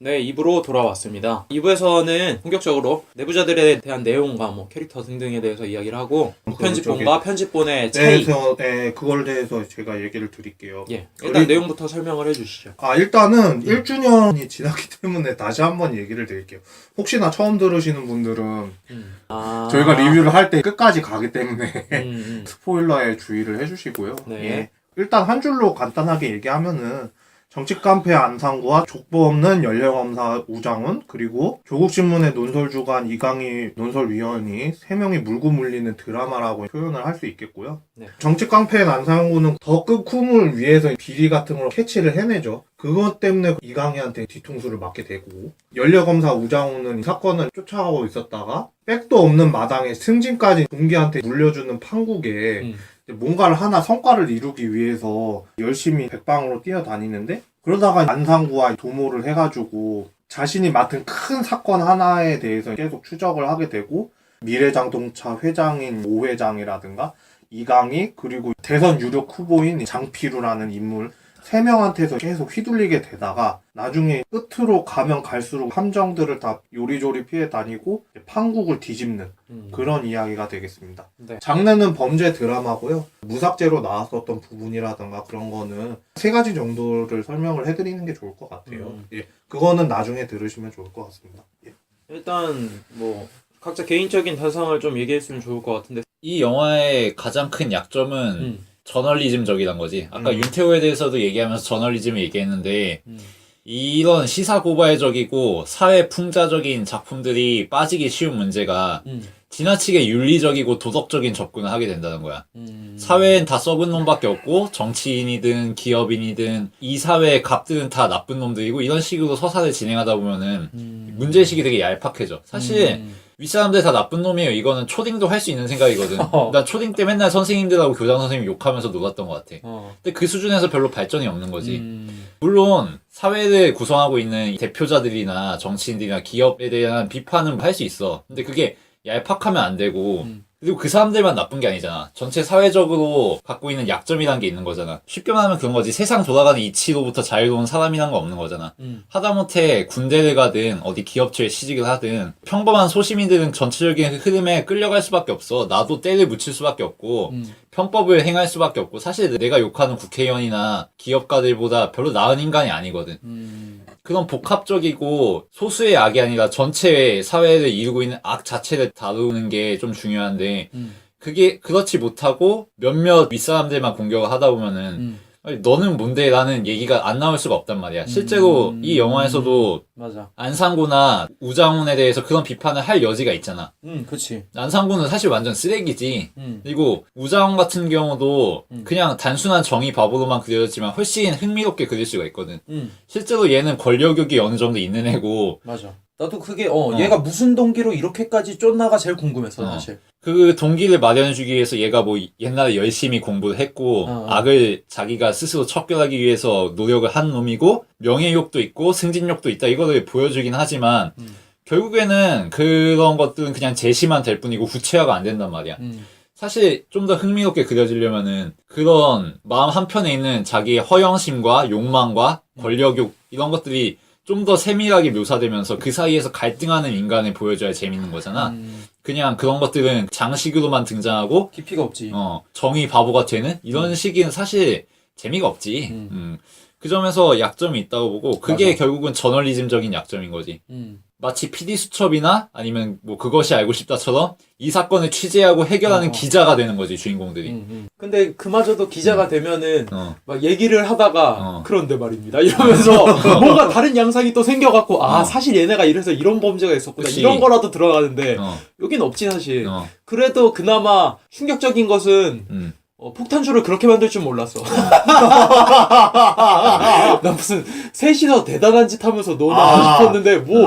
네, 2부로 돌아왔습니다. 2부에서는 본격적으로 내부자들에 대한 내용과 뭐 캐릭터 등등에 대해서 이야기를 하고 편집본과 편집본의 차이. 그걸 대해서 제가 얘기를 드릴게요. 예, 일단 내용부터 설명을 해주시죠. 일단은 1주년이 지났기 때문에 다시 한번 얘기를 드릴게요. 혹시나 처음 들으시는 분들은 저희가 리뷰를 할 때 끝까지 가기 때문에 스포일러에 주의를 해주시고요. 네. 예. 일단 한 줄로 간단하게 얘기하면은 정치깡패 안상구와 족보 없는 연례검사 우장훈, 그리고 조국신문의 논설주간 이강희 논설위원이 3명이 물고 물리는 드라마라고 표현을 할 수 있겠고요. 네. 정치깡패 안상구는 더 끝쿰을 위해서 비리 같은 걸 캐치를 해내죠. 그것 때문에 이강희한테 뒤통수를 맞게 되고, 연례검사 우장훈은 이 사건을 쫓아가고 있었다가 백도 없는 마당에 승진까지 동기한테 물려주는 판국에 뭔가를 하나 성과를 이루기 위해서 열심히 백방으로 뛰어다니는데, 그러다가 안상구와 도모를 해가지고 자신이 맡은 큰 사건 하나에 대해서 계속 추적을 하게 되고, 미래자동차 회장인 오 회장이라든가 이강희, 그리고 대선 유력 후보인 장필우라는 인물 3명한테서 계속 휘둘리게 되다가 나중에 끝으로 가면 갈수록 함정들을 다 요리조리 피해 다니고 판국을 뒤집는 그런 이야기가 되겠습니다. 네. 장르는 범죄 드라마고요. 무삭제로 나왔었던 부분이라든가 그런 거는 3가지 정도를 설명을 해드리는 게 좋을 것 같아요. 예, 그거는 나중에 들으시면 좋을 것 같습니다. 예. 일단 뭐 각자 개인적인 대상을 좀 얘기했으면 좋을 것 같은데. 이 영화의 가장 큰 약점은 저널리즘적이란 거지. 아까 윤태호에 대해서도 얘기하면서 저널리즘을 얘기했는데 이런 시사고발적이고 사회 풍자적인 작품들이 빠지기 쉬운 문제가 지나치게 윤리적이고 도덕적인 접근을 하게 된다는 거야. 사회엔 다 썩은 놈밖에 없고 정치인이든 기업인이든 이 사회의 갑들은 다 나쁜 놈들이고 이런 식으로 서사를 진행하다 보면은 문제의식이 되게 얄팍해져. 사실 윗사람들 다 나쁜 놈이에요. 이거는 초딩도 할 수 있는 생각이거든. 난 초딩 때 맨날 선생님들하고 교장 선생님 욕하면서 놀았던 것 같아. 근데 그 수준에서 별로 발전이 없는 거지. 물론 사회를 구성하고 있는 대표자들이나 정치인들이나 기업에 대한 비판은 할 수 있어. 근데 그게 얄팍하면 안 되고 그리고 그 사람들만 나쁜 게 아니잖아. 전체 사회적으로 갖고 있는 약점이란 게 있는 거잖아. 쉽게 말하면 그런 거지. 세상 돌아가는 이치로부터 자유로운 사람이란 거 없는 거잖아. 하다못해 군대를 가든 어디 기업체에 취직을 하든 평범한 소시민들은 전체적인 흐름에 끌려갈 수밖에 없어. 나도 때를 묻힐 수밖에 없고 편법을 행할 수밖에 없고 사실 내가 욕하는 국회의원이나 기업가들보다 별로 나은 인간이 아니거든. 그런 복합적이고 소수의 악이 아니라 전체 사회를 이루고 있는 악 자체를 다루는 게 좀 중요한데 그게 그렇지 못하고 몇몇 윗사람들만 공격을 하다 보면은 아니, 너는 뭔데? 라는 얘기가 안 나올 수가 없단 말이야. 실제로 이 영화에서도 맞아. 안상구나 우장훈에 대해서 그런 비판을 할 여지가 있잖아. 그치. 안상구는 사실 완전 쓰레기지. 그리고 우장훈 같은 경우도 그냥 단순한 정의 바보로만 그려졌지만 훨씬 흥미롭게 그릴 수가 있거든. 실제로 얘는 권력욕이 어느 정도 있는 애고. 맞아. 나도 그게 얘가 무슨 동기로 이렇게까지 쫓나가 제일 궁금했어 사실. 그 동기를 마련해주기 위해서 얘가 뭐 옛날에 열심히 공부를 했고 악을 자기가 스스로 척결하기 위해서 노력을 한 놈이고 명예욕도 있고 승진욕도 있다 이거를 보여주긴 하지만 결국에는 그런 것들은 그냥 제시만 될 뿐이고 구체화가 안 된단 말이야. 사실 좀 더 흥미롭게 그려지려면은 그런 마음 한편에 있는 자기의 허영심과 욕망과 권력욕 이런 것들이 좀 더 세밀하게 묘사되면서 그 사이에서 갈등하는 인간을 보여줘야 재밌는 거잖아. 그냥 그런 것들은 장식으로만 등장하고 깊이가 없지. 정의 바보가 되는 이런 식은 사실 재미가 없지. 그 점에서 약점이 있다고 보고 그게 맞아. 결국은 저널리즘적인 약점인 거지. 마치 PD수첩이나 아니면 뭐 그것이 알고 싶다처럼 이 사건을 취재하고 해결하는 기자가 되는 거지 주인공들이. 근데 그마저도 기자가 되면은 막 얘기를 하다가 그런데 말입니다 이러면서 뭔가 다른 양상이 또 생겨갖고 사실 얘네가 이래서 이런 범죄가 있었구나 그치. 이런 거라도 들어가는데 여긴 없지 사실. 그래도 그나마 충격적인 것은 폭탄주를 그렇게 만들 줄 몰랐어. 나 무슨 셋이서 대단한 짓 하면서 너나 싶었는데 뭐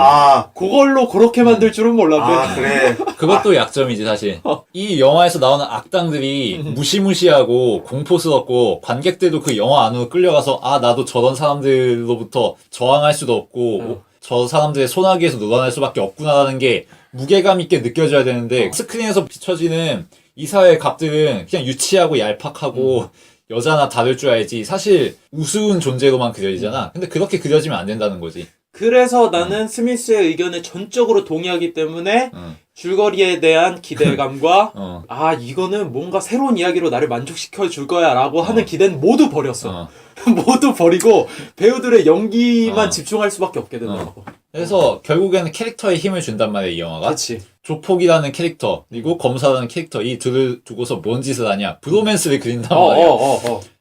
그걸로 그렇게 만들 줄은 몰랐네. 그래. 그것도 약점이지 사실. 이 영화에서 나오는 악당들이 무시무시하고 공포스럽고 관객들도 그 영화 안으로 끌려가서 나도 저런 사람들로부터 저항할 수도 없고 저 사람들의 소나기에서 놀아날 수밖에 없구나라는 게 무게감 있게 느껴져야 되는데 스크린에서 비춰지는 이 사회의 갑들은 그냥 유치하고 얄팍하고 여자나 다를 줄 알지 사실 우스운 존재로만 그려지잖아. 근데 그렇게 그려지면 안 된다는 거지. 그래서 나는 스미스의 의견에 전적으로 동의하기 때문에 줄거리에 대한 기대감과 이거는 뭔가 새로운 이야기로 나를 만족시켜 줄 거야 라고 하는 기대는 모두 버렸어. 모두 버리고 배우들의 연기만 집중할 수밖에 없게 되더라고. 그래서 결국에는 캐릭터에 힘을 준단 말이야, 이 영화가. 그치. 조폭이라는 캐릭터 그리고 검사라는 캐릭터 이 둘을 두고서 뭔 짓을 하냐. 브로맨스를 그린단 말이야.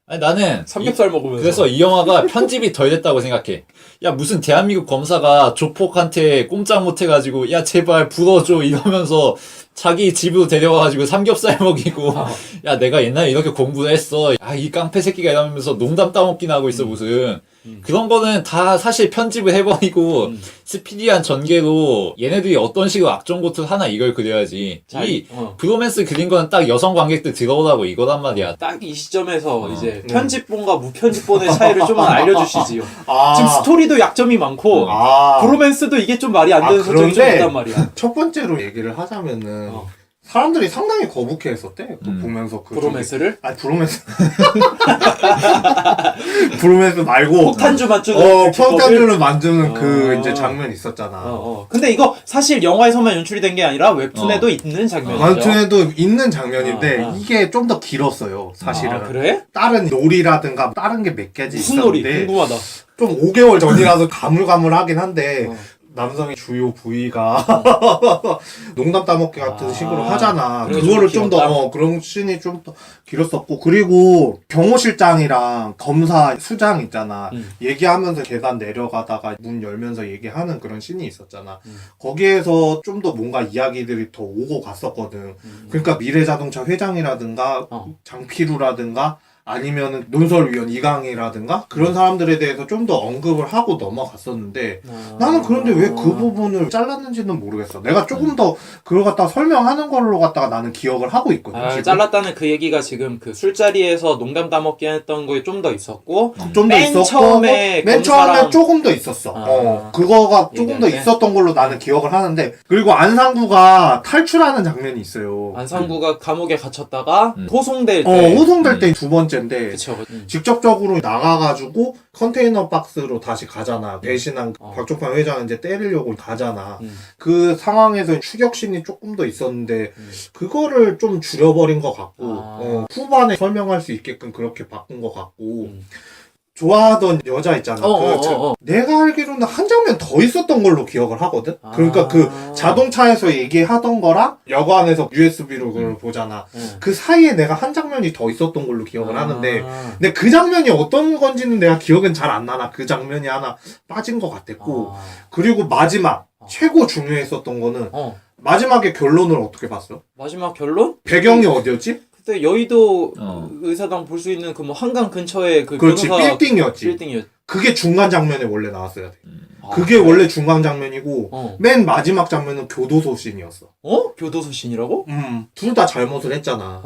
아니, 나는 삼겹살 먹으면서. 그래서 이 영화가 편집이 덜 됐다고 생각해. 야, 무슨 대한민국 검사가 조폭한테 꼼짝 못 해가지고 야 제발 불어줘 이러면서 자기 집으로 데려와가지고 삼겹살 먹이고 야 내가 옛날에 이렇게 공부를 했어. 이 깡패 새끼가 이러면서 농담 따먹기나 하고 있어 무슨. 그런 거는 다 사실 편집을 해버리고 스피디한 전개로 얘네들이 어떤 식으로 악정고투를 하나 이걸 그려야지. 브로맨스 그린 거는 딱 여성 관객들 들어오라고 이거란 말이야. 딱 이 시점에서 이제 편집본과 무편집본의 차이를 좀 알려주시지요. 지금 스토리도 약점이 많고 브로맨스도 이게 좀 말이 안 되는 설정이 좀 있단 말이야. 첫 번째로 얘기를 하자면은 사람들이 상당히 거북해했었대. 보면서 그 브로맨스를? 아니 브로맨스 브로맨스 말고 폭탄주 만주는 폭탄주를 만드는 그 이제 장면이 있었잖아. 근데 이거 사실 영화에서만 연출이 된 게 아니라 웹툰에도 있는 장면이죠. 웹툰에도 있는 장면인데 이게 좀 더 길었어요. 사실은. 그래? 다른 놀이라든가 다른 게 몇 가지 무슨 놀이? 있었는데 궁금하다. 좀 5개월 전이라서 가물가물하긴 한데 남성의 주요 부위가 농담 따먹기 같은 식으로 하잖아. 그거를 좀 더 그런 씬이 좀 더 길었었고, 그리고 경호실장이랑 검사 수장 있잖아. 얘기하면서 계단 내려가다가 문 열면서 얘기하는 그런 씬이 있었잖아. 거기에서 좀 더 뭔가 이야기들이 더 오고 갔었거든. 그러니까 미래자동차 회장이라든가 장피루라든가 아니면은 논설위원 이강이라든가 그런 사람들에 대해서 좀 더 언급을 하고 넘어갔었는데 나는 그런데 왜 그 부분을 잘랐는지는 모르겠어. 내가 조금 더 그걸 갖다가 설명하는 걸로 갖다가 나는 기억을 하고 있거든. 지금. 잘랐다는 그 얘기가 지금 그 술자리에서 농담 따먹기 했던 거에 좀 더 있었고 좀 더 있었고 맨 처음에 조금 더 있었어. 그거가 조금 더 있었던 걸로 나는 기억을 하는데, 그리고 안상구가 탈출하는 장면이 있어요. 안상구가 감옥에 갇혔다가 호송될 때 호송될 때 두 번째인데 그쵸. 직접적으로 나가가지고 컨테이너 박스로 다시 가잖아. 배신한 박종판 회장은 이제 때리려고 가잖아. 그 상황에서 추격신이 조금 더 있었는데 그거를 좀 줄여버린 것 같고 후반에 설명할 수 있게끔 그렇게 바꾼 것 같고 좋아하던 여자 있잖아. 내가 알기로는 한 장면 더 있었던 걸로 기억을 하거든. 그러니까 그 자동차에서 얘기하던 거랑 여관에서 USB로 그걸 보잖아. 그 사이에 내가 한 장면이 더 있었던 걸로 기억을 하는데, 근데 그 장면이 어떤 건지는 내가 기억은 잘 안 나나. 그 장면이 하나 빠진 것 같았고, 그리고 마지막 최고 중요했었던 거는 마지막에 결론을 어떻게 봤어? 마지막 결론? 배경이 어디였지? 그때 여의도 의사당 볼 수 있는 그 뭐 한강 근처에 그 그렇지, 변호사 빌딩이었지. 그게 중간 장면에 원래 나왔어야 돼. 그게 원래 중간 장면이고 맨 마지막 장면은 교도소 씬이었어. 교도소 씬이라고? 둘 다 잘못을 했잖아.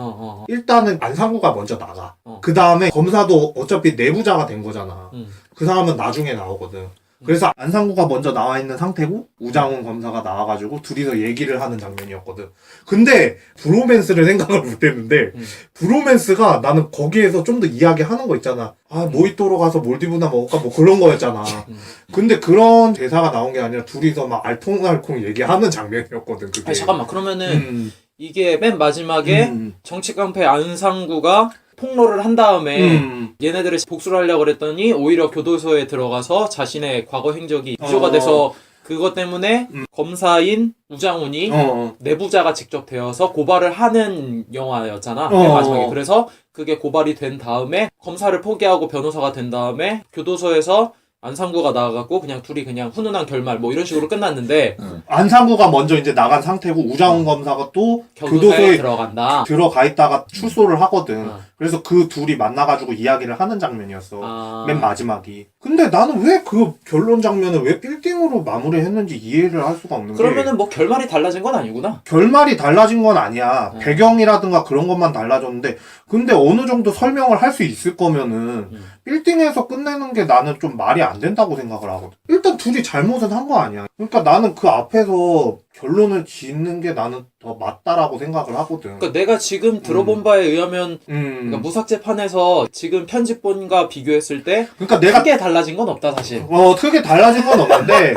일단은 안상구가 먼저 나가. 그 다음에 검사도 어차피 내부자가 된 거잖아. 그 사람은 나중에 나오거든. 그래서 안상구가 먼저 나와 있는 상태고 우장훈 검사가 나와가지고 둘이서 얘기를 하는 장면이었거든. 근데 브로맨스를 생각을 못했는데 브로맨스가 나는 거기에서 좀 더 이야기하는 거 있잖아. 모히또로 가서 몰디브나 먹을까 뭐 그런 거였잖아. 근데 그런 대사가 나온 게 아니라 둘이서 막 알콩달콩 얘기하는 장면이었거든. 그게. 아니 잠깐만, 그러면은 이게 맨 마지막에 정치 깡패 안상구가 폭로를 한 다음에 얘네들을 복수를 하려고 그랬더니 오히려 교도소에 들어가서 자신의 과거 행적이 위조가 돼서 그것 때문에 검사인 우장훈이 내부자가 직접 되어서 고발을 하는 영화였잖아. 맨 마지막에. 그래서 그게 고발이 된 다음에 검사를 포기하고 변호사가 된 다음에 교도소에서 안상구가 나가갖고 그냥 둘이 그냥 훈훈한 결말 뭐 이런 식으로 끝났는데 안상구가 먼저 이제 나간 상태고 우장훈 검사가 또 교도소에 들어가 있다가 출소를 하거든. 그래서 그 둘이 만나가지고 이야기를 하는 장면이었어. 맨 마지막이. 근데 나는 왜 그 결론 장면을 왜 빌딩으로 마무리했는지 이해를 할 수가 없는 게, 그러면은 뭐 결말이 달라진 건 아니구나. 결말이 달라진 건 아니야. 배경이라든가 그런 것만 달라졌는데, 근데 어느 정도 설명을 할 수 있을 거면은 빌딩에서 끝내는 게 나는 좀 말이 안 된다고 생각을 하거든. 일단 둘이 잘못은 한 거 아니야. 그러니까 나는 그 앞에서 결론을 짓는 게 나는 더 맞다라고 생각을 하거든. 그러니까 내가 지금 들어본 바에 의하면 그러니까 음. 무삭제판에서 지금 편집본과 비교했을 때 그러니까 내가 크게 달라진 건 없다 사실. 크게 달라진 건 없는데,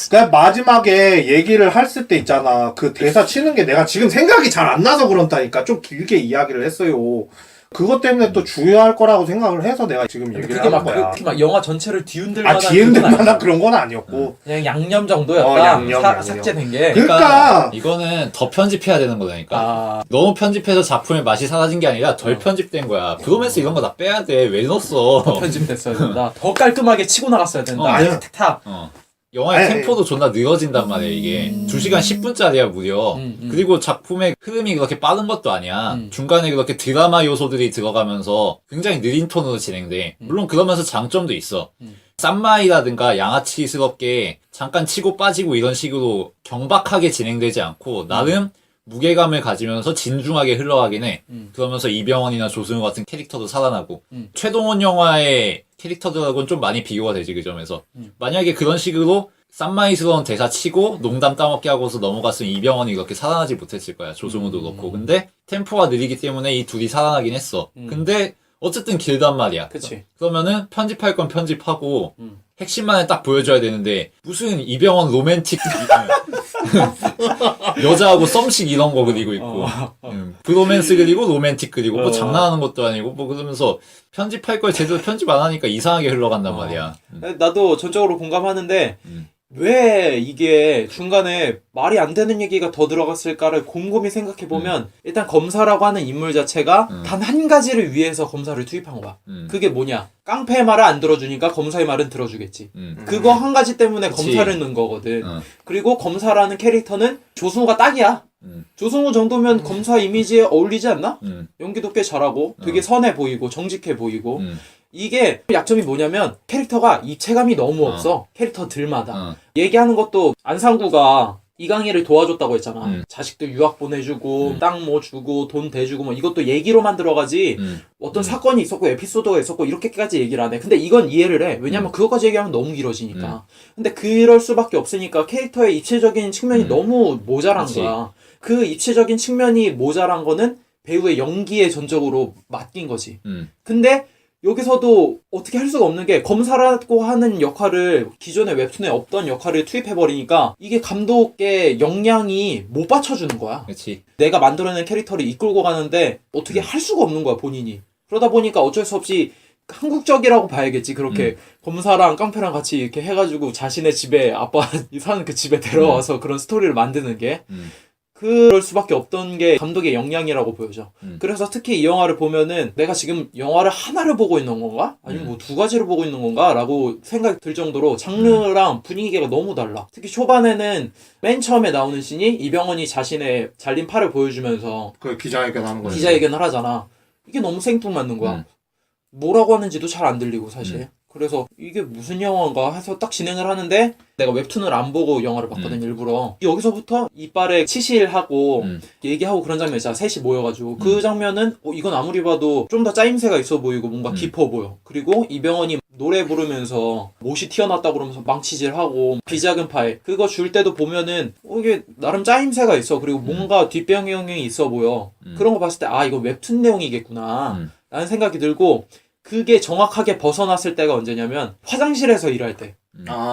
그냥 마지막에 얘기를 했을 때 있잖아. 그 대사 치는 게 내가 지금 생각이 잘 안 나서 그런다니까. 좀 길게 이야기를 했어요. 그것 때문에 또 중요할 거라고 생각을 해서 내가 지금 근데 얘기를 그게 하는 막, 거야. 그렇게 막 영화 전체를 뒤흔들 아, 만한 뒤흔들 그건 만한 아니고. 그런 건 아니었고. 그냥 양념 정도였다. 양념. 삭제된 게. 그러니까 이거는 더 편집해야 되는 거다니까. 아, 너무 편집해서 작품의 맛이 사라진 게 아니라 덜 편집된 거야. 브로맨스 이런 거 다 빼야 돼. 왜 넣었어? 편집됐어야 된다. 더 깔끔하게 치고 나갔어야 된다. 아니야. 탁탁. 영화의 아니, 템포도 존나 느려진단 말이야, 이게. 2시간 10분짜리야, 무려. 그리고 작품의 흐름이 그렇게 빠른 것도 아니야. 중간에 그렇게 드라마 요소들이 들어가면서 굉장히 느린 톤으로 진행돼. 물론 그러면서 장점도 있어. 쌈마이라든가 양아치스럽게 잠깐 치고 빠지고 이런 식으로 경박하게 진행되지 않고, 나름 무게감을 가지면서 진중하게 흘러가긴 해. 그러면서 이병헌이나 조승우 같은 캐릭터도 살아나고. 최동원 영화의 캐릭터들하고는 좀 많이 비교가 되지, 그 점에서. 만약에 그런 식으로 쌈마이스러운 대사 치고 농담 따먹게 하고서 넘어갔으면 이병헌이 그렇게 살아나지 못했을 거야. 조승우도 그렇고. 근데 템포가 느리기 때문에 이 둘이 살아나긴 했어. 근데 어쨌든 길단 말이야. 그치. 그러면은 편집할 건 편집하고 핵심만을 딱 보여줘야 되는데 무슨 이병헌 로맨틱 여자하고 썸씩 이런 거 그리고 있고 브로맨스 그리고 로맨틱 그리고 뭐 장난하는 것도 아니고 뭐 그러면서 편집할 걸 제대로 편집 안 하니까 이상하게 흘러간단 말이야. 나도 전적으로 공감하는데 왜 이게 중간에 말이 안 되는 얘기가 더 들어갔을까를 곰곰이 생각해보면 일단 검사라고 하는 인물 자체가 단 한 가지를 위해서 검사를 투입한 거야. 그게 뭐냐? 깡패의 말을 안 들어주니까 검사의 말은 들어주겠지. 그거 한 가지 때문에 그치. 검사를 넣은 거거든. 그리고 검사라는 캐릭터는 조승우가 딱이야. 조승우 정도면 검사 이미지에 어울리지 않나? 연기도 꽤 잘하고 되게 선해 보이고 정직해 보이고 이게 약점이 뭐냐면 캐릭터가 입체감이 너무 없어. 캐릭터들마다. 얘기하는 것도 안상구가 이강희를 도와줬다고 했잖아. 자식들 유학 보내주고 땅 뭐 주고 돈 대주고 뭐 이것도 얘기로만 들어가지 어떤 사건이 있었고 에피소드가 있었고 이렇게까지 얘기를 안 해. 근데 이건 이해를 해. 왜냐면 그것까지 얘기하면 너무 길어지니까. 근데 그럴 수밖에 없으니까 캐릭터의 입체적인 측면이 너무 모자란 그치. 거야. 그 입체적인 측면이 모자란 거는 배우의 연기에 전적으로 맡긴 거지. 근데 여기서도 어떻게 할 수가 없는 게 검사라고 하는 역할을 기존의 웹툰에 없던 역할을 투입해버리니까 이게 감독의 역량이 못 받쳐주는 거야. 그렇지. 내가 만들어낸 캐릭터를 이끌고 가는데 어떻게 할 수가 없는 거야 본인이. 그러다 보니까 어쩔 수 없이 한국적이라고 봐야겠지. 그렇게 검사랑 깡패랑 같이 이렇게 해가지고 자신의 집에 아빠 사는 그 집에 데려와서 그런 스토리를 만드는 게 그럴 수밖에 없던 게 감독의 역량이라고 보여져. 그래서 특히 이 영화를 보면은 내가 지금 영화를 하나를 보고 있는 건가? 아니면 뭐 두 가지를 보고 있는 건가? 라고 생각이 들 정도로 장르랑 분위기가 너무 달라. 특히 초반에는 맨 처음에 나오는 씬이 이병헌이 자신의 잘린 팔을 보여주면서 그 기자회견 하는 거야. 기자회견을 하잖아. 이게 너무 생뚱맞는 거야. 뭐라고 하는지도 잘 안 들리고 사실. 그래서 이게 무슨 영화인가 해서 딱 진행을 하는데 내가 웹툰을 안 보고 영화를 봤거든 일부러. 여기서부터 이빨에 치실하고 얘기하고 그런 장면 있잖아. 셋이 모여가지고 그 장면은 이건 아무리 봐도 좀 더 짜임새가 있어 보이고 뭔가 깊어 보여. 그리고 이병헌이 노래 부르면서 못이 튀어났다고 그러면서 망치질하고 비작은 파일 그거 줄 때도 보면은 이게 나름 짜임새가 있어. 그리고 뭔가 뒷배경이 있어 보여. 그런 거 봤을 때 아 이거 웹툰 내용이겠구나 라는 생각이 들고 그게 정확하게 벗어났을 때가 언제냐면 화장실에서 일할 때.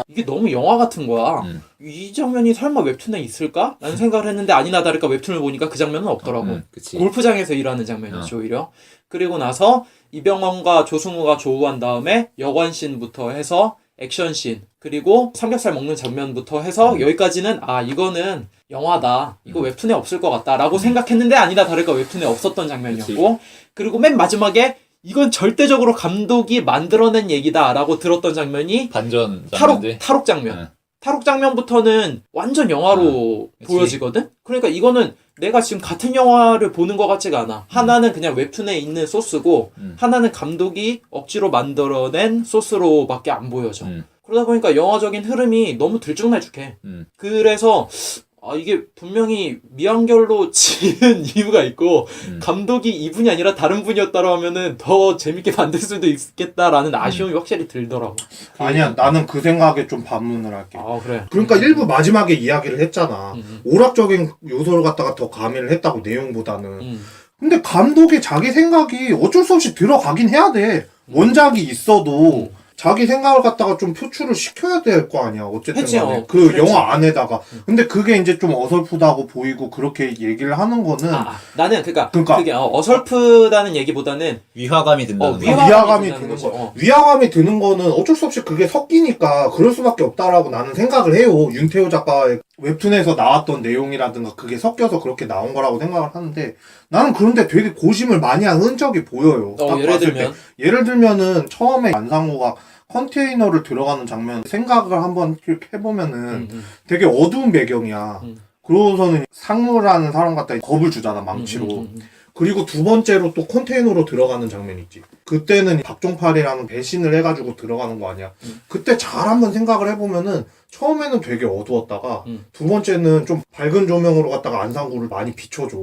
이게 너무 영화 같은 거야. 이 장면이 설마 웹툰에 있을까? 라는 생각을 했는데 아니나 다를까 웹툰을 보니까 그 장면은 없더라고. 그치. 골프장에서 일하는 장면이었죠 오히려. 그리고 나서 이병헌과 조승우가 조우한 다음에 여관씬부터 해서 액션씬 그리고 삼겹살 먹는 장면부터 해서 여기까지는 아 이거는 영화다. 이거 웹툰에 없을 것 같다 라고 생각했는데 아니나 다를까 웹툰에 없었던 장면이었고 그리고 맨 마지막에 이건 절대적으로 감독이 만들어낸 얘기다 라고 들었던 장면이 반전 장면들. 탈옥 장면. 탈옥 장면부터는 완전 영화로 보여지거든? 그러니까 이거는 내가 지금 같은 영화를 보는 것 같지가 않아. 하나는 그냥 웹툰에 있는 소스고 하나는 감독이 억지로 만들어낸 소스로밖에 안 보여져. 그러다 보니까 영화적인 흐름이 너무 들쭉날쭉해. 그래서 이게 분명히 미완결로 지은 이유가 있고 감독이 이분이 아니라 다른 분이었다고 하면은 더 재밌게 만들 수도 있겠다라는 아쉬움이 확실히 들더라고. 아니야, 나는 그 생각에 좀 반문을 할게. 그래. 그러니까 일부 마지막에 이야기를 했잖아. 오락적인 요소를 갖다가 더 가미를 했다고, 내용보다는. 근데 감독이 자기 생각이 어쩔 수 없이 들어가긴 해야 돼. 원작이 있어도 자기 생각을 갖다가 좀 표출을 시켜야 될 거 아니야. 어쨌든 간에. 그 그랬지. 영화 안에다가. 근데 그게 이제 좀 어설프다고 보이고 그렇게 얘기를 하는 거는 나는 그러니까 그게 어. 어설프다는 얘기보다는 위화감이 든다는 거. 위화감이 드는 거. 위화감이 드는 거는 어쩔 수 없이 그게 섞이니까 그럴 수밖에 없다라고 나는 생각을 해요. 윤태호 작가의 웹툰에서 나왔던 내용이라든가 그게 섞여서 그렇게 나온 거라고 생각을 하는데, 나는 그런데 되게 고심을 많이 한 흔적이 보여요. 딱 예를 봤을 들면? 때. 예를 들면은 처음에 안상우가 컨테이너를 들어가는 장면 생각을 한번 이렇게 해보면은 되게 어두운 배경이야. 그러고서는 상무라는 사람 갖다 겁을 주잖아, 망치로. 그리고 두 번째로 또 컨테이너로 들어가는 장면 있지. 그때는 박종팔이라는 배신을 해가지고 들어가는 거 아니야. 그때 잘 한번 생각을 해보면은 처음에는 되게 어두웠다가 두 번째는 좀 밝은 조명으로 갖다가 안상구를 많이 비춰줘.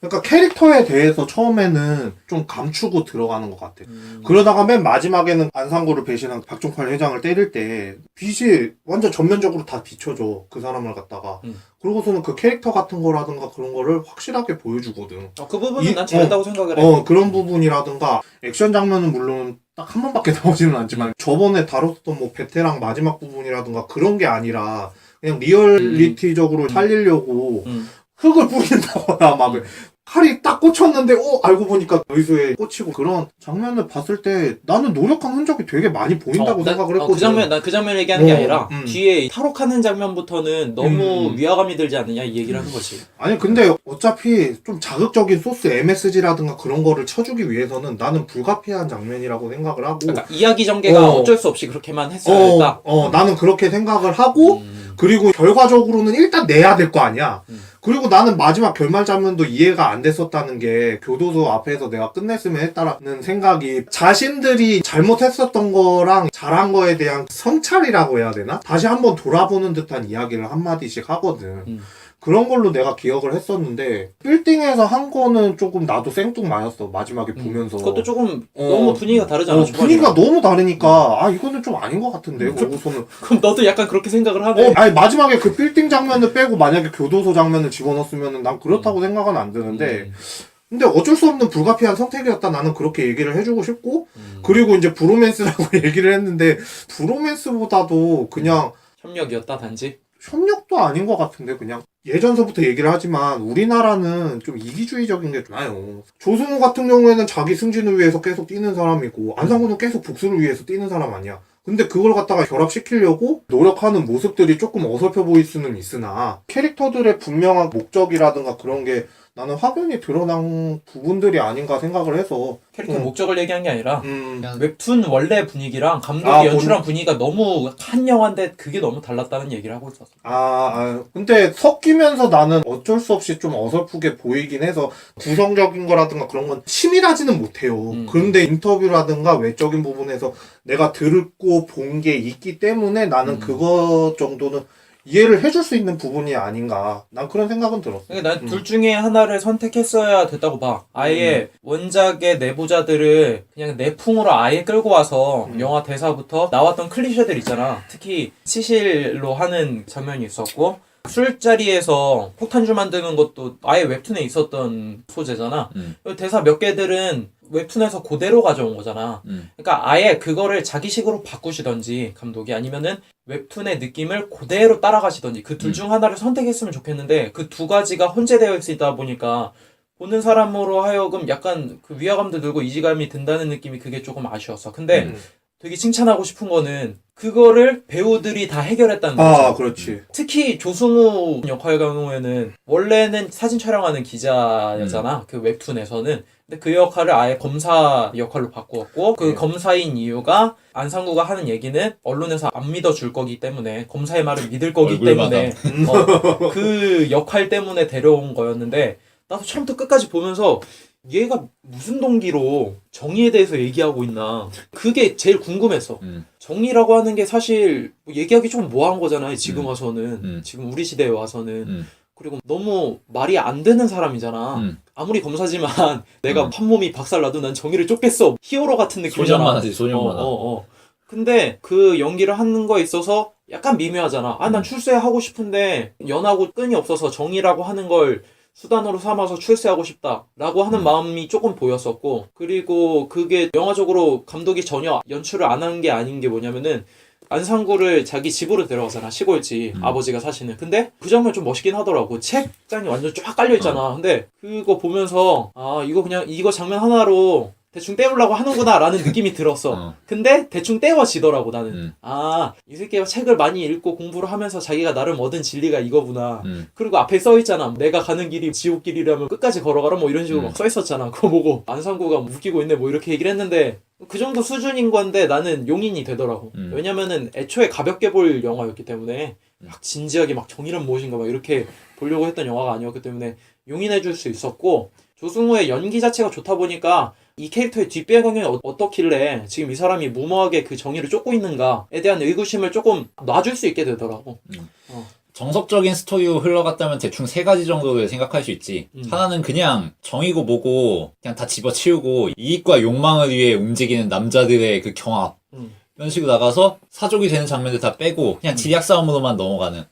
그러니까 캐릭터에 대해서 처음에는 좀 감추고 들어가는 것 같아. 그러다가 맨 마지막에는 안상구를 배신한 박종팔 회장을 때릴 때 빛이 완전 전면적으로 다 비춰줘. 그 사람을 갖다가. 그러고서는 그 캐릭터 같은 거라든가 그런 거를 확실하게 보여주거든. 그 부분은 난 잘했다고 생각을 해. 그런 부분이라든가 액션 장면은 물론 딱 한 번밖에 나오지는 않지만 저번에 다뤘던 뭐 베테랑 마지막 부분이라든가 그런 게 아니라 그냥 리얼리티적으로 살리려고 흙을 뿌린다거나 막 칼이 딱 꽂혔는데 알고 보니까 의수에 꽂히고 그런 장면을 봤을 때 나는 노력한 흔적이 되게 많이 보인다고 생각을 했거든. 난 그 장면 얘기하는 게 아니라 뒤에 탈옥하는 장면부터는 너무 위화감이 들지 않느냐 이 얘기를 하는 거지. 아니 근데 어차피 좀 자극적인 소스 MSG라든가 그런 거를 쳐주기 위해서는 나는 불가피한 장면이라고 생각을 하고, 그러니까 이야기 전개가 어쩔 수 없이 그렇게만 했어야 했다. 나는 그렇게 생각을 하고 그리고 결과적으로는 일단 내야 될 거 아니야. 그리고 나는 마지막 결말 장면도 이해가 안 됐었다는 게 교도소 앞에서 내가 끝냈으면 했다라는 생각이 자신들이 잘못했었던 거랑 잘한 거에 대한 성찰이라고 해야 되나? 다시 한번 돌아보는 듯한 이야기를 한마디씩 하거든. 그런 걸로 내가 기억을 했었는데 빌딩에서 한 거는 조금 나도 생뚱맞았어. 마지막에 보면서. 그것도 조금 너무 분위기가 다르잖아. 분위기가 너무 다르니까 이거는 좀 아닌 것 같은데. 그러고서는 그럼 너도 약간 그렇게 생각을 하네. 아니 마지막에 그 빌딩 장면을 빼고 만약에 교도소 장면을 집어넣었으면 난 그렇다고 생각은 안 드는데 근데 어쩔 수 없는 불가피한 선택이었다. 나는 그렇게 얘기를 해주고 싶고 그리고 이제 브로맨스라고 얘기를 했는데 브로맨스보다도 그냥 협력이었다 단지. 협력도 아닌 것 같은데 그냥 예전서부터 얘기를 하지만 우리나라는 좀 이기주의적인 게 많아요. 조승우 같은 경우에는 자기 승진을 위해서 계속 뛰는 사람이고 안상구는 계속 복수를 위해서 뛰는 사람 아니야. 근데 그걸 갖다가 결합시키려고 노력하는 모습들이 조금 어설퍼 보일 수는 있으나 캐릭터들의 분명한 목적이라든가 그런 게 나는 확연히 드러난 부분들이 아닌가 생각을 해서 캐릭터 목적을 얘기한 게 아니라 그냥 웹툰 원래 분위기랑 감독이 연출한 분위기가 너무 한 영화인데 그게 너무 달랐다는 얘기를 하고 있었어. 근데 섞이면서 나는 어쩔 수 없이 좀 어설프게 보이긴 해서 구성적인 거라든가 그런 건 치밀하지는 못해요. 그런데 인터뷰라든가 외적인 부분에서 내가 듣고 본 게 있기 때문에 나는 그거 정도는 이해를 해줄 수 있는 부분이 아닌가. 난 그런 생각은 들었어. 그러니까 난 둘 중에 하나를 선택했어야 됐다고 봐. 아예 원작의 내부자들을 그냥 내풍으로 아예 끌고 와서 영화 대사부터 나왔던 클리셰들 있잖아. 특히 치실로 하는 장면이 있었고 술자리에서 폭탄주 만드는 것도 아예 웹툰에 있었던 소재잖아. 대사 몇 개들은 웹툰에서 그대로 가져온 거잖아. 그러니까 아예 그거를 자기식으로 바꾸시던지 감독이 아니면은 웹툰의 느낌을 그대로 따라가시던지 그 둘 중 하나를 선택했으면 좋겠는데 그 두 가지가 혼재되어 있다 보니까 보는 사람으로 하여금 약간 그 위화감도 들고 이지감이 든다는 느낌이 그게 조금 아쉬웠어. 근데 되게 칭찬하고 싶은 거는 그거를 배우들이 다 해결했다는 거죠. 그렇지. 특히 조승우 역할 경우에는 원래는 사진 촬영하는 기자였잖아. 그 웹툰에서는. 근데 그 역할을 아예 검사 역할로 바꾸었고 그 검사인 이유가 안상구가 하는 얘기는 언론에서 안 믿어줄 거기 때문에 검사의 말을 믿을 거기 때문에 그 역할 때문에 데려온 거였는데 나도 처음부터 끝까지 보면서 얘가 무슨 동기로 정의에 대해서 얘기하고 있나. 그게 제일 궁금했어. 정의라고 하는 게 사실 뭐 얘기하기 좀 뭐한 거잖아요. 지금 와서는. 지금 우리 시대에 와서는. 그리고 너무 말이 안 되는 사람이잖아. 아무리 검사지만 내가 판몸이 박살나도 난 정의를 쫓겠어. 히어로 같은 느낌이잖아. 소년만하지, 소년만하. 근데 그 연기를 하는 거에 있어서 약간 미묘하잖아. 아, 난 출세하고 싶은데 연하고 끈이 없어서 정의라고 하는 걸 수단으로 삼아서 출세하고 싶다라고 하는 마음이 조금 보였었고, 그리고 그게 영화적으로 감독이 전혀 연출을 안 한 게 아닌 게 뭐냐면은 안상구를 자기 집으로 데려가잖아. 시골집 아버지가 사시는. 근데 그 장면 좀 멋있긴 하더라고. 책장이 완전 쫙 깔려있잖아. 근데 그거 보면서 아, 이거 그냥 이거 장면 하나로 대충 때우려고 하는구나 라는 느낌이 들었어. 근데 대충 때워지더라고 나는. 아, 이 새끼가 책을 많이 읽고 공부를 하면서 자기가 나름 얻은 진리가 이거구나. 그리고 앞에 써있잖아. 내가 가는 길이 지옥길이라면 끝까지 걸어가라 뭐 이런 식으로 막 써있었잖아. 그거 보고 안상구가 웃기고 있네 뭐 이렇게 얘기를 했는데 그 정도 수준인 건데 나는 용인이 되더라고. 왜냐면은 애초에 가볍게 볼 영화였기 때문에 막 진지하게 막 정의란 무엇인가 막 이렇게 보려고 했던 영화가 아니었기 때문에 용인해줄 수 있었고, 조승우의 연기 자체가 좋다 보니까 이 캐릭터의 뒷배경이 어떻길래 지금 이 사람이 무모하게 그 정의를 쫓고 있는가에 대한 의구심을 조금 놔줄 수 있게 되더라고. 정석적인 스토리로 흘러갔다면 대충 세 가지 정도를 생각할 수 있지. 하나는 그냥 정이고 뭐고 그냥 다 집어치우고 이익과 욕망을 위해 움직이는 남자들의 그 경합. 이런 식으로 나가서 사족이 되는 장면들 다 빼고 그냥 지략 싸움으로만 넘어가는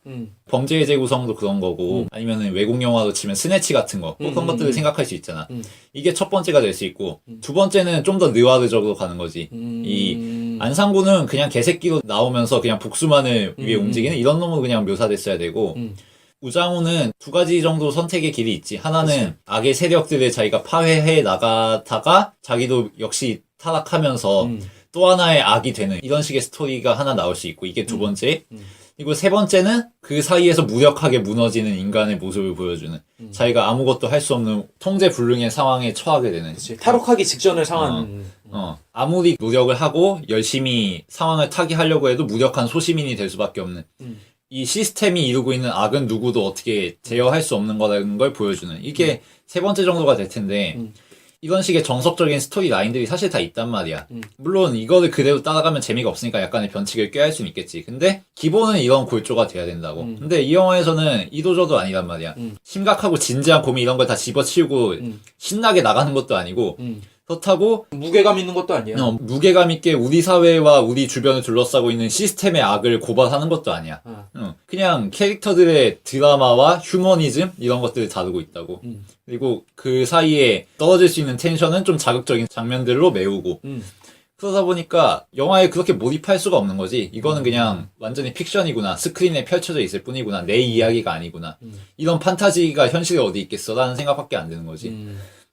범죄의 재구성도 그런 거고, 아니면은 외국 영화로 치면 스네치 같은 거 그런 것들을 생각할 수 있잖아. 이게 첫 번째가 될 수 있고, 두 번째는 좀 더 느와르적으로 가는 거지. 이 안상구는 그냥 개새끼로 나오면서 그냥 복수만을 위해 움직이는 이런 놈으로 그냥 묘사됐어야 되고, 우장우는 두 가지 정도 선택의 길이 있지. 하나는 그치. 악의 세력들을 자기가 파괴해 나가다가 자기도 역시 타락하면서 또 하나의 악이 되는 이런 식의 스토리가 하나 나올 수 있고, 이게 두 번째. 그리고 세 번째는 그 사이에서 무력하게 무너지는 인간의 모습을 보여주는, 자기가 아무것도 할 수 없는 통제불능의 상황에 처하게 되는. 그치. 탈옥하기 직전의 상황. 아무리 노력을 하고 열심히 상황을 타개하려고 해도 무력한 소시민이 될 수밖에 없는. 이 시스템이 이루고 있는 악은 누구도 어떻게 제어할 수 없는 거라는 걸 보여주는. 이게 세 번째 정도가 될 텐데, 이런 식의 정석적인 스토리 라인들이 사실 다 있단 말이야. 물론 이거를 그대로 따라가면 재미가 없으니까 약간의 변칙을 꾀할 수는 있겠지. 근데 기본은 이런 골조가 돼야 된다고. 근데 이 영화에서는 이도저도 아니란 말이야. 심각하고 진지한 고민 이런 걸 다 집어치우고 신나게 나가는 것도 아니고, 그렇다고 무게감 있는 것도 아니야. 무게감 있게 우리 사회와 우리 주변을 둘러싸고 있는 시스템의 악을 고발하는 것도 아니야. 그냥 캐릭터들의 드라마와 휴머니즘 이런 것들을 다루고 있다고. 그리고 그 사이에 떨어질 수 있는 텐션은 좀 자극적인 장면들로 메우고. 그러다 보니까 영화에 그렇게 몰입할 수가 없는 거지. 이거는 그냥 완전히 픽션이구나, 스크린에 펼쳐져 있을 뿐이구나, 내 이야기가 아니구나, 이런 판타지가 현실에 어디 있겠어 라는 생각밖에 안 드는 거지.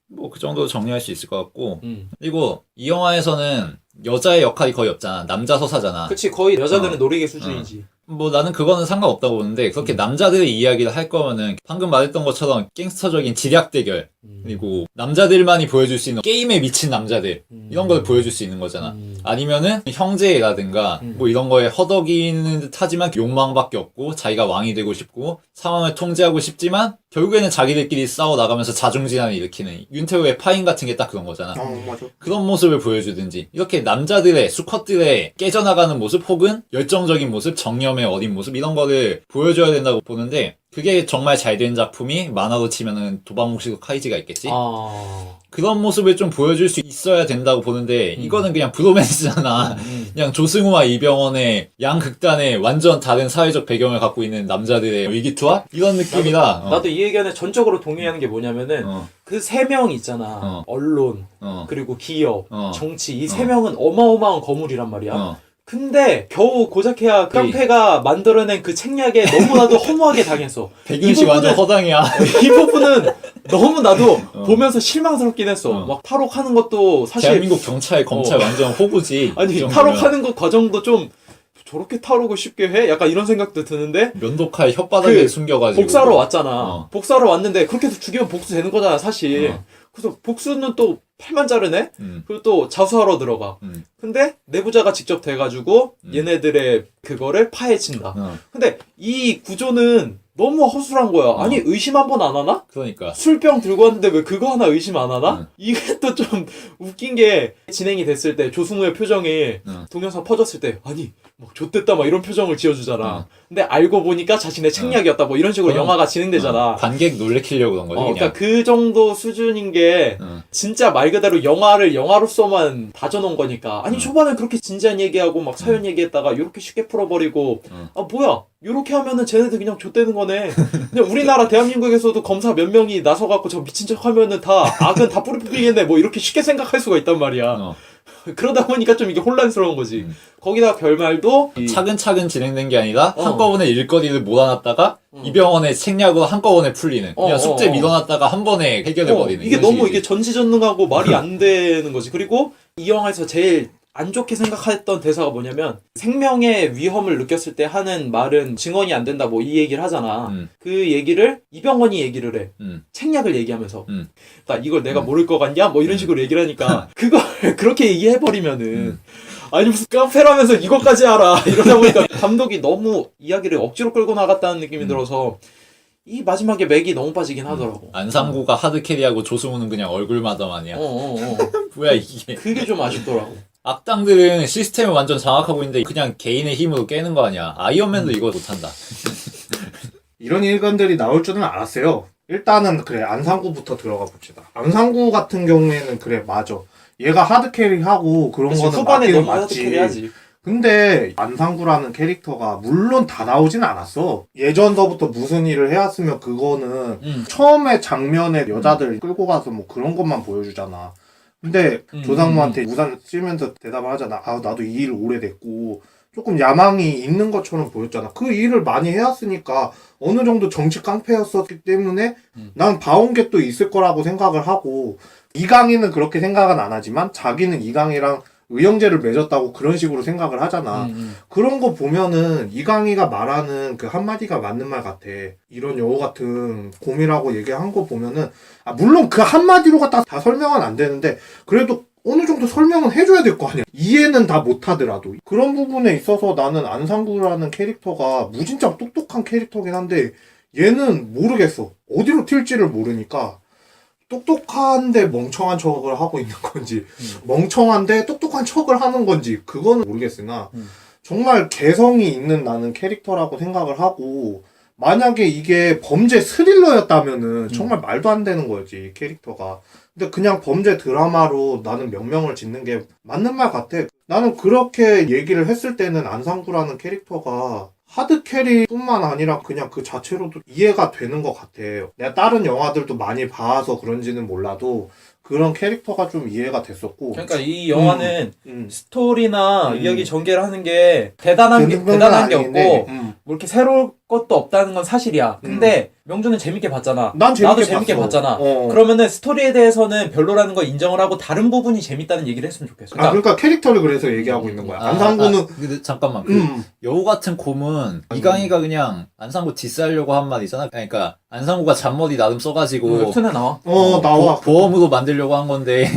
뭐 그 정도로 정리할 수 있을 것 같고. 그리고 이 영화에서는 여자의 역할이 거의 없잖아. 남자 서사잖아. 그치, 거의 여자들은 노리개 수준이지. 뭐 나는 그거는 상관없다고 보는데, 그렇게 남자들의 이야기를 할 거면은 방금 말했던 것처럼 갱스터적인 지략 대결, 그리고 남자들만이 보여줄 수 있는 게임에 미친 남자들, 이런 걸 보여줄 수 있는 거잖아. 아니면은 형제라든가 뭐 이런 거에 허덕이는 듯 하지만 욕망밖에 없고 자기가 왕이 되고 싶고 상황을 통제하고 싶지만 결국에는 자기들끼리 싸워 나가면서 자중질환을 일으키는 윤태호의 파인 같은 게 딱 그런 거잖아. 맞아. 그런 모습을 보여주든지, 이렇게 남자들의 수컷들의 깨져나가는 모습 혹은 열정적인 모습, 정념의 어린 모습 이런 거를 보여줘야 된다고 보는데, 그게 정말 잘 된 작품이 만화로 치면은 도박목시도 카이지가 있겠지? 그런 모습을 좀 보여줄 수 있어야 된다고 보는데, 이거는 그냥 브로맨스잖아. 그냥 조승우와 이병헌의 양극단의 완전 다른 사회적 배경을 갖고 있는 남자들의 의기투합? 이런 느낌이라. 나도 이 의견에 전적으로 동의하는 게 뭐냐면은, 그 세 명 있잖아. 언론, 그리고 기업, 정치, 이 세 명은 어마어마한 거물이란 말이야. 근데 겨우 고작해야 깡패가 만들어낸 그 책략에 너무나도 허무하게 당했어. 백윤씨 완전 허당이야. 이 부분은 너무나도 보면서 실망스럽긴 했어. 막 탈옥하는 것도 사실 대한민국 경찰, 검찰 완전 호구지. 아니 탈옥하는 것 과정도 좀 저렇게 탈옥을 쉽게 해? 약간 이런 생각도 드는데, 면도칼 혓바닥에 숨겨가지고 복사로 왔잖아. 복사로 왔는데 그렇게 해서 죽이면 복수되는 거잖아 사실. 그래서 복수는 또 팔만 자르네? 그리고 또 자수하러 들어가. 근데 내부자가 직접 돼가지고 얘네들의 그거를 파헤친다. 근데 이 구조는 너무 허술한 거야. 아니 의심 한 번 안 하나? 그러니까. 술병 들고 왔는데 왜 그거 하나 의심 안 하나? 응. 이게 또 좀 웃긴 게 진행이 됐을 때 조승우의 표정이 응. 동영상 퍼졌을 때 아니 막 좆됐다 막 이런 표정을 지어주잖아. 응. 근데 알고 보니까 자신의 책략이었다 뭐 이런 식으로 그럼, 영화가 진행되잖아. 관객 놀래키려고 그런 거지. 그냥. 그러니까 그 정도 수준인 게 응. 진짜 말 그대로 영화를 영화로서만 다져놓은 거니까. 아니 초반에 그렇게 진지한 얘기하고 막 사연 얘기했다가 이렇게 쉽게 풀어버리고 아 뭐야 요렇게 하면은 쟤네들 그냥 좆되는 거네. 그냥 우리나라 대한민국에서도 검사 몇 명이 나서갖고 저 미친 척 하면은 다 악은 다 뿌리 뽑히겠네 뭐 이렇게 쉽게 생각할 수가 있단 말이야. 그러다 보니까 좀 이게 혼란스러운 거지. 거기다 결말도 차근차근 진행된 게 아니라 어. 한꺼번에 일거리를 몰아놨다가 이병헌의 책략으로 한꺼번에 풀리는 그냥 숙제 밀어놨다가 한 번에 해결해버리는 이게 이런 너무 식이지. 이게 전지전능하고 말이 안 되는 거지. 그리고 이 영화에서 제일 안 좋게 생각했던 대사가 뭐냐면 생명의 위험을 느꼈을 때 하는 말은 증언이 안 된다 뭐 이 얘기를 하잖아. 그 얘기를 이병헌이 얘기를 해. 책략을 얘기하면서 나 이걸 내가 모를 것 같냐? 뭐 이런 식으로 얘기를 하니까 그걸 그렇게 얘기해버리면은 아니 무슨 카페라면서 이것까지 알아 이러다 보니까 감독이 너무 이야기를 억지로 끌고 나갔다는 느낌이 들어서 이 마지막에 맥이 너무 빠지긴 하더라고. 안상구가 하드캐리하고 조승우는 그냥 얼굴마다만이야. 뭐야 이게. 그게 좀 아쉽더라고. 악당들은 시스템을 완전 장악하고 있는데 그냥 개인의 힘으로 깨는 거 아니야. 아이언맨도 이걸 못한다. 이런 일관들이 나올 줄은 알았어요. 일단은 그래 안상구부터 들어가 봅시다. 안상구 같은 경우에는 그래 맞아. 얘가 하드캐리하고 그런 그치, 거는 후반에 맞기는 너무 맞지. 하드캐리하지. 근데 안상구라는 캐릭터가 물론 다 나오진 않았어. 예전서부터 무슨 일을 해왔으면 그거는 처음에 장면에 여자들 끌고 가서 뭐 그런 것만 보여주잖아. 근데 조상무한테 우산 쓰면서 대답을 하잖아. 아 나도 이 일 오래됐고 조금 야망이 있는 것처럼 보였잖아. 그 일을 많이 해왔으니까 어느 정도 정치 깡패였었기 때문에 난 봐온 게 또 있을 거라고 생각을 하고 이강인은 그렇게 생각은 안 하지만 자기는 이강이랑 의형제를 맺었다고 그런 식으로 생각을 하잖아. 그런 거 보면은 이강희가 말하는 그 한마디가 맞는 말 같아. 이런 여우 같은 곰이라고 얘기한 거 보면은 물론 그 한마디로가 다 설명은 안 되는데 그래도 어느 정도 설명은 해줘야 될 거 아니야. 이해는 다 못하더라도. 그런 부분에 있어서 나는 안상구라는 캐릭터가 무진장 똑똑한 캐릭터긴 한데 얘는 모르겠어. 어디로 튈지를 모르니까 똑똑한데 멍청한 척을 하고 있는 건지 멍청한데 똑똑한 척을 하는 건지 그거는 모르겠으나 정말 개성이 있는 나는 캐릭터라고 생각을 하고 만약에 이게 범죄 스릴러였다면은 정말 말도 안 되는 거지 캐릭터가. 근데 그냥 범죄 드라마로 나는 명명을 짓는 게 맞는 말 같아. 나는 그렇게 얘기를 했을 때는 안상구라는 캐릭터가 하드캐리뿐만 아니라 그냥 그 자체로도 이해가 되는 것 같아. 내가 다른 영화들도 많이 봐서 그런지는 몰라도 그런 캐릭터가 좀 이해가 됐었고. 그러니까 이 영화는 스토리나 이야기 전개를 하는 게 대단한 게 없고 뭐 이렇게 새로울 것도 없다는 건 사실이야. 근데 명주는 재밌게 봤잖아. 난 재밌게 나도 재밌게 봤어. 봤잖아. 그러면은 스토리에 대해서는 별로라는 거 인정을 하고 다른 부분이 재밌다는 얘기를 했으면 좋겠어. 그러니까 캐릭터를 그래서 얘기하고 있는 거야. 안상구는 근데 잠깐만 여우 같은 곰은 이강희가 그냥 안상구 디스하려고 한 말이잖아. 그러니까 안상구가 잔머리 나름 써가지고 웹툰에 나와. 나와. 보험으로 만들려고 한 건데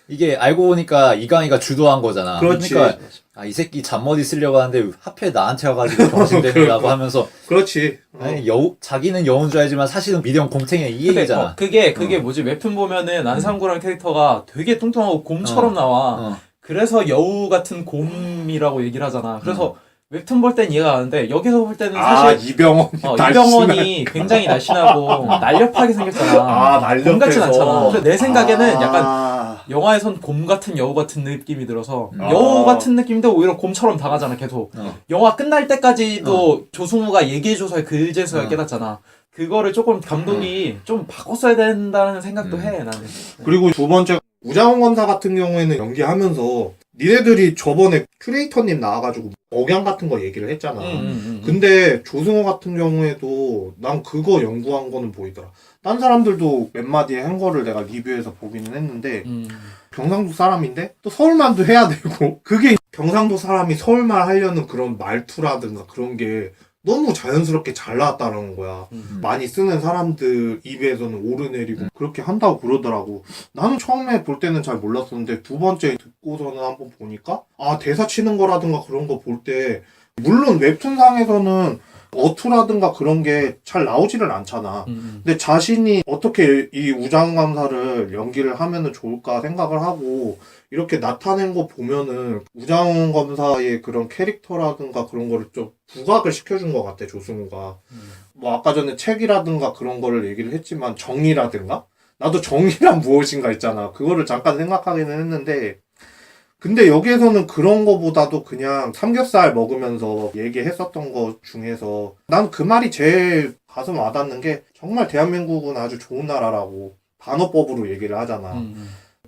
이게 알고 보니까 이강희가 주도한 거잖아. 그렇지. 그러니까 이 새끼 잔머리 쓰려고 하는데 하필 나한테 와가지고 정신되느라고 하면서 그렇지. 아니, 자기는 여운 줄 알지만 사실은 미련 곰탱이야 이 얘기잖아. 그게 뭐지 웹툰 보면은 안상구라는 캐릭터가 되게 통통하고 곰처럼 나와. 그래서 여우 같은 곰이라고 얘기를 하잖아. 그래서 웹툰 볼 땐 이해가 가는데 여기서 볼 때는 사실 이병헌이 굉장히 날씬하고 날렵하게 생겼잖아. 곰 같진 않잖아. 그래서 내 생각에는 약간 영화에선 곰 같은 여우 같은 느낌이 들어서 여우 같은 느낌인데 오히려 곰처럼 당하잖아 계속. 영화 끝날 때까지도 조승우가 얘기해줘서 그제서야 깨닫잖아. 그거를 조금 감독이 좀 바꿨어야 된다는 생각도 해 나는. 그리고 두 번째 우장훈 검사 같은 경우에는 연기하면서 니네들이 저번에 큐레이터님 나와가지고 억양 같은 거 얘기를 했잖아. 근데 조승호 같은 경우에도 난 그거 연구한 거는 보이더라. 딴 사람들도 몇 마디 한 거를 내가 리뷰해서 보기는 했는데 경상도 사람인데 또 서울말도 해야 되고 그게 경상도 사람이 서울말 하려는 그런 말투라든가 그런 게 너무 자연스럽게 잘 나왔다는 거야. 많이 쓰는 사람들 입에서는 오르내리고 그렇게 한다고 그러더라고. 나는 처음에 볼 때는 잘 몰랐었는데 두 번째 듣고서는 한번 보니까 대사 치는 거라든가 그런 거 볼 때 물론 웹툰상에서는 어투라든가 그런 게 잘 나오지를 않잖아. 근데 자신이 어떻게 이 우장검사를 연기를 하면은 좋을까 생각을 하고 이렇게 나타낸 거 보면은 우장훈 검사의 그런 캐릭터라든가 그런 거를 좀 부각을 시켜준 것 같아, 조승우가. 뭐 아까 전에 책이라든가 그런 거를 얘기를 했지만 정의라든가 나도 정의란 무엇인가 있잖아. 그거를 잠깐 생각하기는 했는데 근데 여기에서는 그런 거보다도 그냥 삼겹살 먹으면서 얘기했었던 것 중에서 난 그 말이 제일 가슴 와닿는 게 정말 대한민국은 아주 좋은 나라라고 반어법으로 얘기를 하잖아.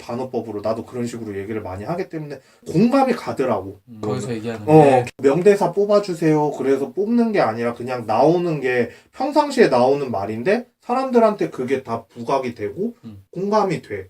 반어법으로 나도 그런 식으로 얘기를 많이 하기 때문에 공감이 가더라고. 거기서 얘기하는 게 명대사 뽑아주세요. 그래서 뽑는 게 아니라 그냥 나오는 게 평상시에 나오는 말인데 사람들한테 그게 다 부각이 되고 공감이 돼.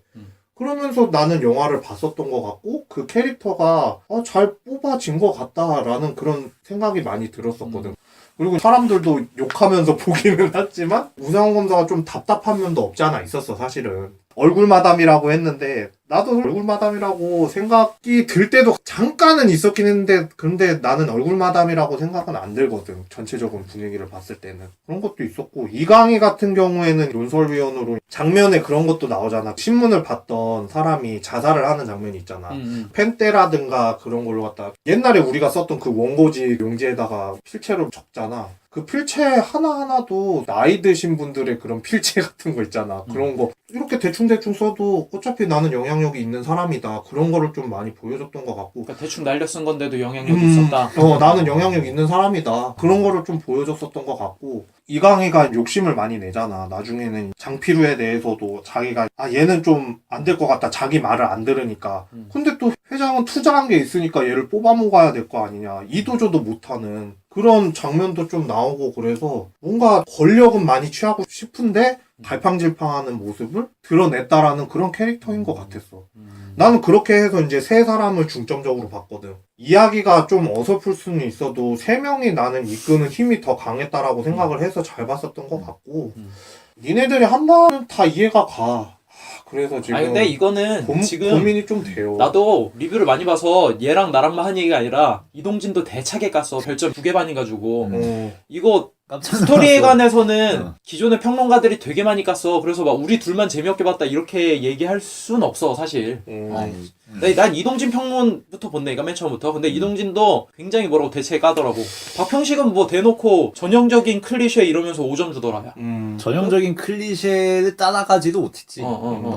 그러면서 나는 영화를 봤었던 것 같고 그 캐릭터가 잘 뽑아진 것 같다라는 그런 생각이 많이 들었었거든. 그리고 사람들도 욕하면서 보기는 했지만 우상훈 검사가 좀 답답한 면도 없지 않아 있었어 사실은. 얼굴 마담이라고 했는데 나도 얼굴 마담이라고 생각이 들 때도 잠깐은 있었긴 했는데 근데 나는 얼굴 마담이라고 생각은 안 들거든. 전체적인 분위기를 봤을 때는. 그런 것도 있었고 이강희 같은 경우에는 논설위원으로 장면에 그런 것도 나오잖아. 신문을 봤던 사람이 자살을 하는 장면이 있잖아. 펜대라든가 그런 걸로 갖다 옛날에 우리가 썼던 그 원고지 용지에다가 필체로 적잖아. 그 필체 하나하나도 나이 드신 분들의 그런 필체 같은 거 있잖아. 그런 거 이렇게 대충대충 써도 어차피 나는 영향력이 있는 사람이다. 그런 거를 좀 많이 보여줬던 것 같고. 그러니까 대충 날려 쓴 건데도 영향력이 있었다. 나는 영향력 있는 사람이다. 그런 거를 좀 보여줬었던 것 같고. 이강희가 욕심을 많이 내잖아. 나중에는 장필우에 대해서도 자기가 얘는 좀 안 될 것 같다. 자기 말을 안 들으니까. 근데 또 회장은 투자한 게 있으니까 얘를 뽑아먹어야 될 거 아니냐. 이도저도 못하는 그런 장면도 좀 나오고 그래서 뭔가 권력은 많이 취하고 싶은데 갈팡질팡하는 모습을 드러냈다라는 그런 캐릭터인 것 같았어. 나는 그렇게 해서 이제 세 사람을 중점적으로 봤거든. 이야기가 좀 어설플 수는 있어도 세 명이 나는 이끄는 힘이 더 강했다라고 생각을 해서 잘 봤었던 것 같고 니네들이 한 번은 다 이해가 가. 그래서 지금 근데 이거는 지금 고민이 좀 돼요. 나도 리뷰를 많이 봐서 얘랑 나랑만 한 얘기가 아니라 이동진도 대차게 깠어. 별점 2개 반이 가지고 이거 스토리에 관해서는 기존의 평론가들이 되게 많이 깠어. 그래서 막 우리 둘만 재미없게 봤다 이렇게 얘기할 순 없어 사실. 난 이동진 평론부터 본 내가 맨 처음부터. 근데 이동진도 굉장히 뭐라고 대체 까더라고. 박형식은 뭐 대놓고 전형적인 클리셰 이러면서 5점 주더라. 전형적인 클리셰를 따라가지도 못했지.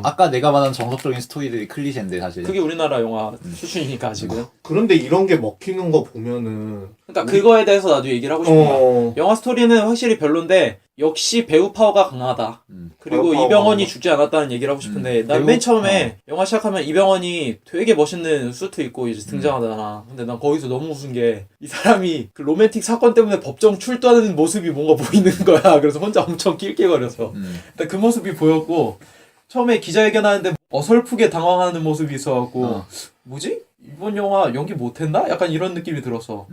아까 내가 말한 정석적인 스토리들이 클리셰인데 사실. 그게 우리나라 영화 수준이니까 지금. 그런데 이런 게 먹히는 거 보면은 그러니까 그거에 대해서 나도 얘기를 하고 싶은 거야. 영화 스토리는 확실히 별론데 역시 배우 파워가 강하다. 그리고 배우 이병헌이 죽지 않았다는 얘기를 하고 싶은데 난 맨 처음에 영화 시작하면 이병헌이 되게 멋있는 수트 입고 이제 등장하잖아. 근데 난 거기서 너무 웃은 게 이 사람이 그 로맨틱 사건 때문에 법정 출두하는 모습이 뭔가 보이는 거야. 그래서 혼자 엄청 낄낄거려서 일단 그 모습이 보였고 처음에 기자회견 하는데 어설프게 당황하는 모습이 있어갖고 뭐지? 이번 영화 연기 못했나? 약간 이런 느낌이 들었어.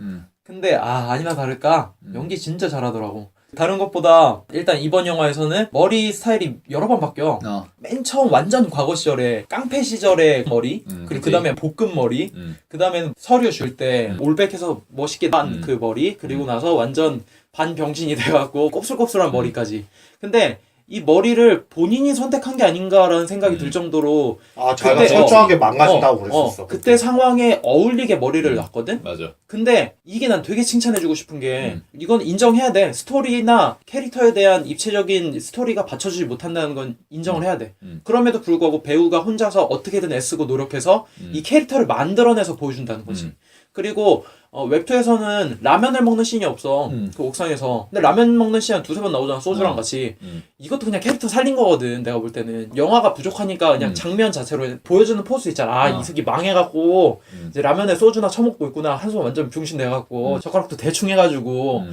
근데 아니나 다를까 연기 진짜 잘하더라고. 다른 것보다 일단 이번 영화에서는 머리 스타일이 여러 번 바뀌어. 맨 처음 완전 과거 시절에 깡패 시절의 머리, 그리고 그 다음에 볶음 머리, 그 다음에는 서류 줄 때 올백해서 멋있게 난 그 머리, 그리고 나서 완전 반병신이 돼갖고 곱슬곱슬한 머리까지. 근데 이 머리를 본인이 선택한 게 아닌가라는 생각이 들 정도로 자기가 철저하게 망가진다고 그랬었어. 그때 상황에 어울리게 머리를 놨거든? 맞아. 근데 이게 난 되게 칭찬해주고 싶은 게 이건 인정해야 돼. 스토리나 캐릭터에 대한 입체적인 스토리가 받쳐주지 못한다는 건 인정을 해야 돼. 그럼에도 불구하고 배우가 혼자서 어떻게든 애쓰고 노력해서 이 캐릭터를 만들어내서 보여준다는 거지. 그리고 웹툰에서는 라면을 먹는 씬이 없어. 그 옥상에서. 근데 라면 먹는 씬 한 두세 번 나오잖아. 소주랑 같이. 이것도 그냥 캐릭터 살린 거거든. 내가 볼 때는. 영화가 부족하니까 그냥 장면 자체로 보여주는 포스 있잖아. 이 새끼 망해갖고 이제 라면에 소주나 처먹고 있구나. 한숨 완전 병신 돼갖고 젓가락도 대충 해가지고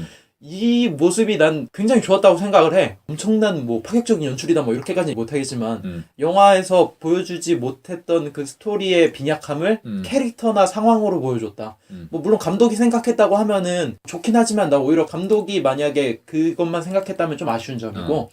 이 모습이 난 굉장히 좋았다고 생각을 해. 엄청난 뭐 파격적인 연출이다 뭐 이렇게까지는 못하겠지만 영화에서 보여주지 못했던 그 스토리의 빈약함을 캐릭터나 상황으로 보여줬다. 뭐 물론 감독이 생각했다고 하면은 좋긴 하지만 나 오히려 감독이 만약에 그것만 생각했다면 좀 아쉬운 점이고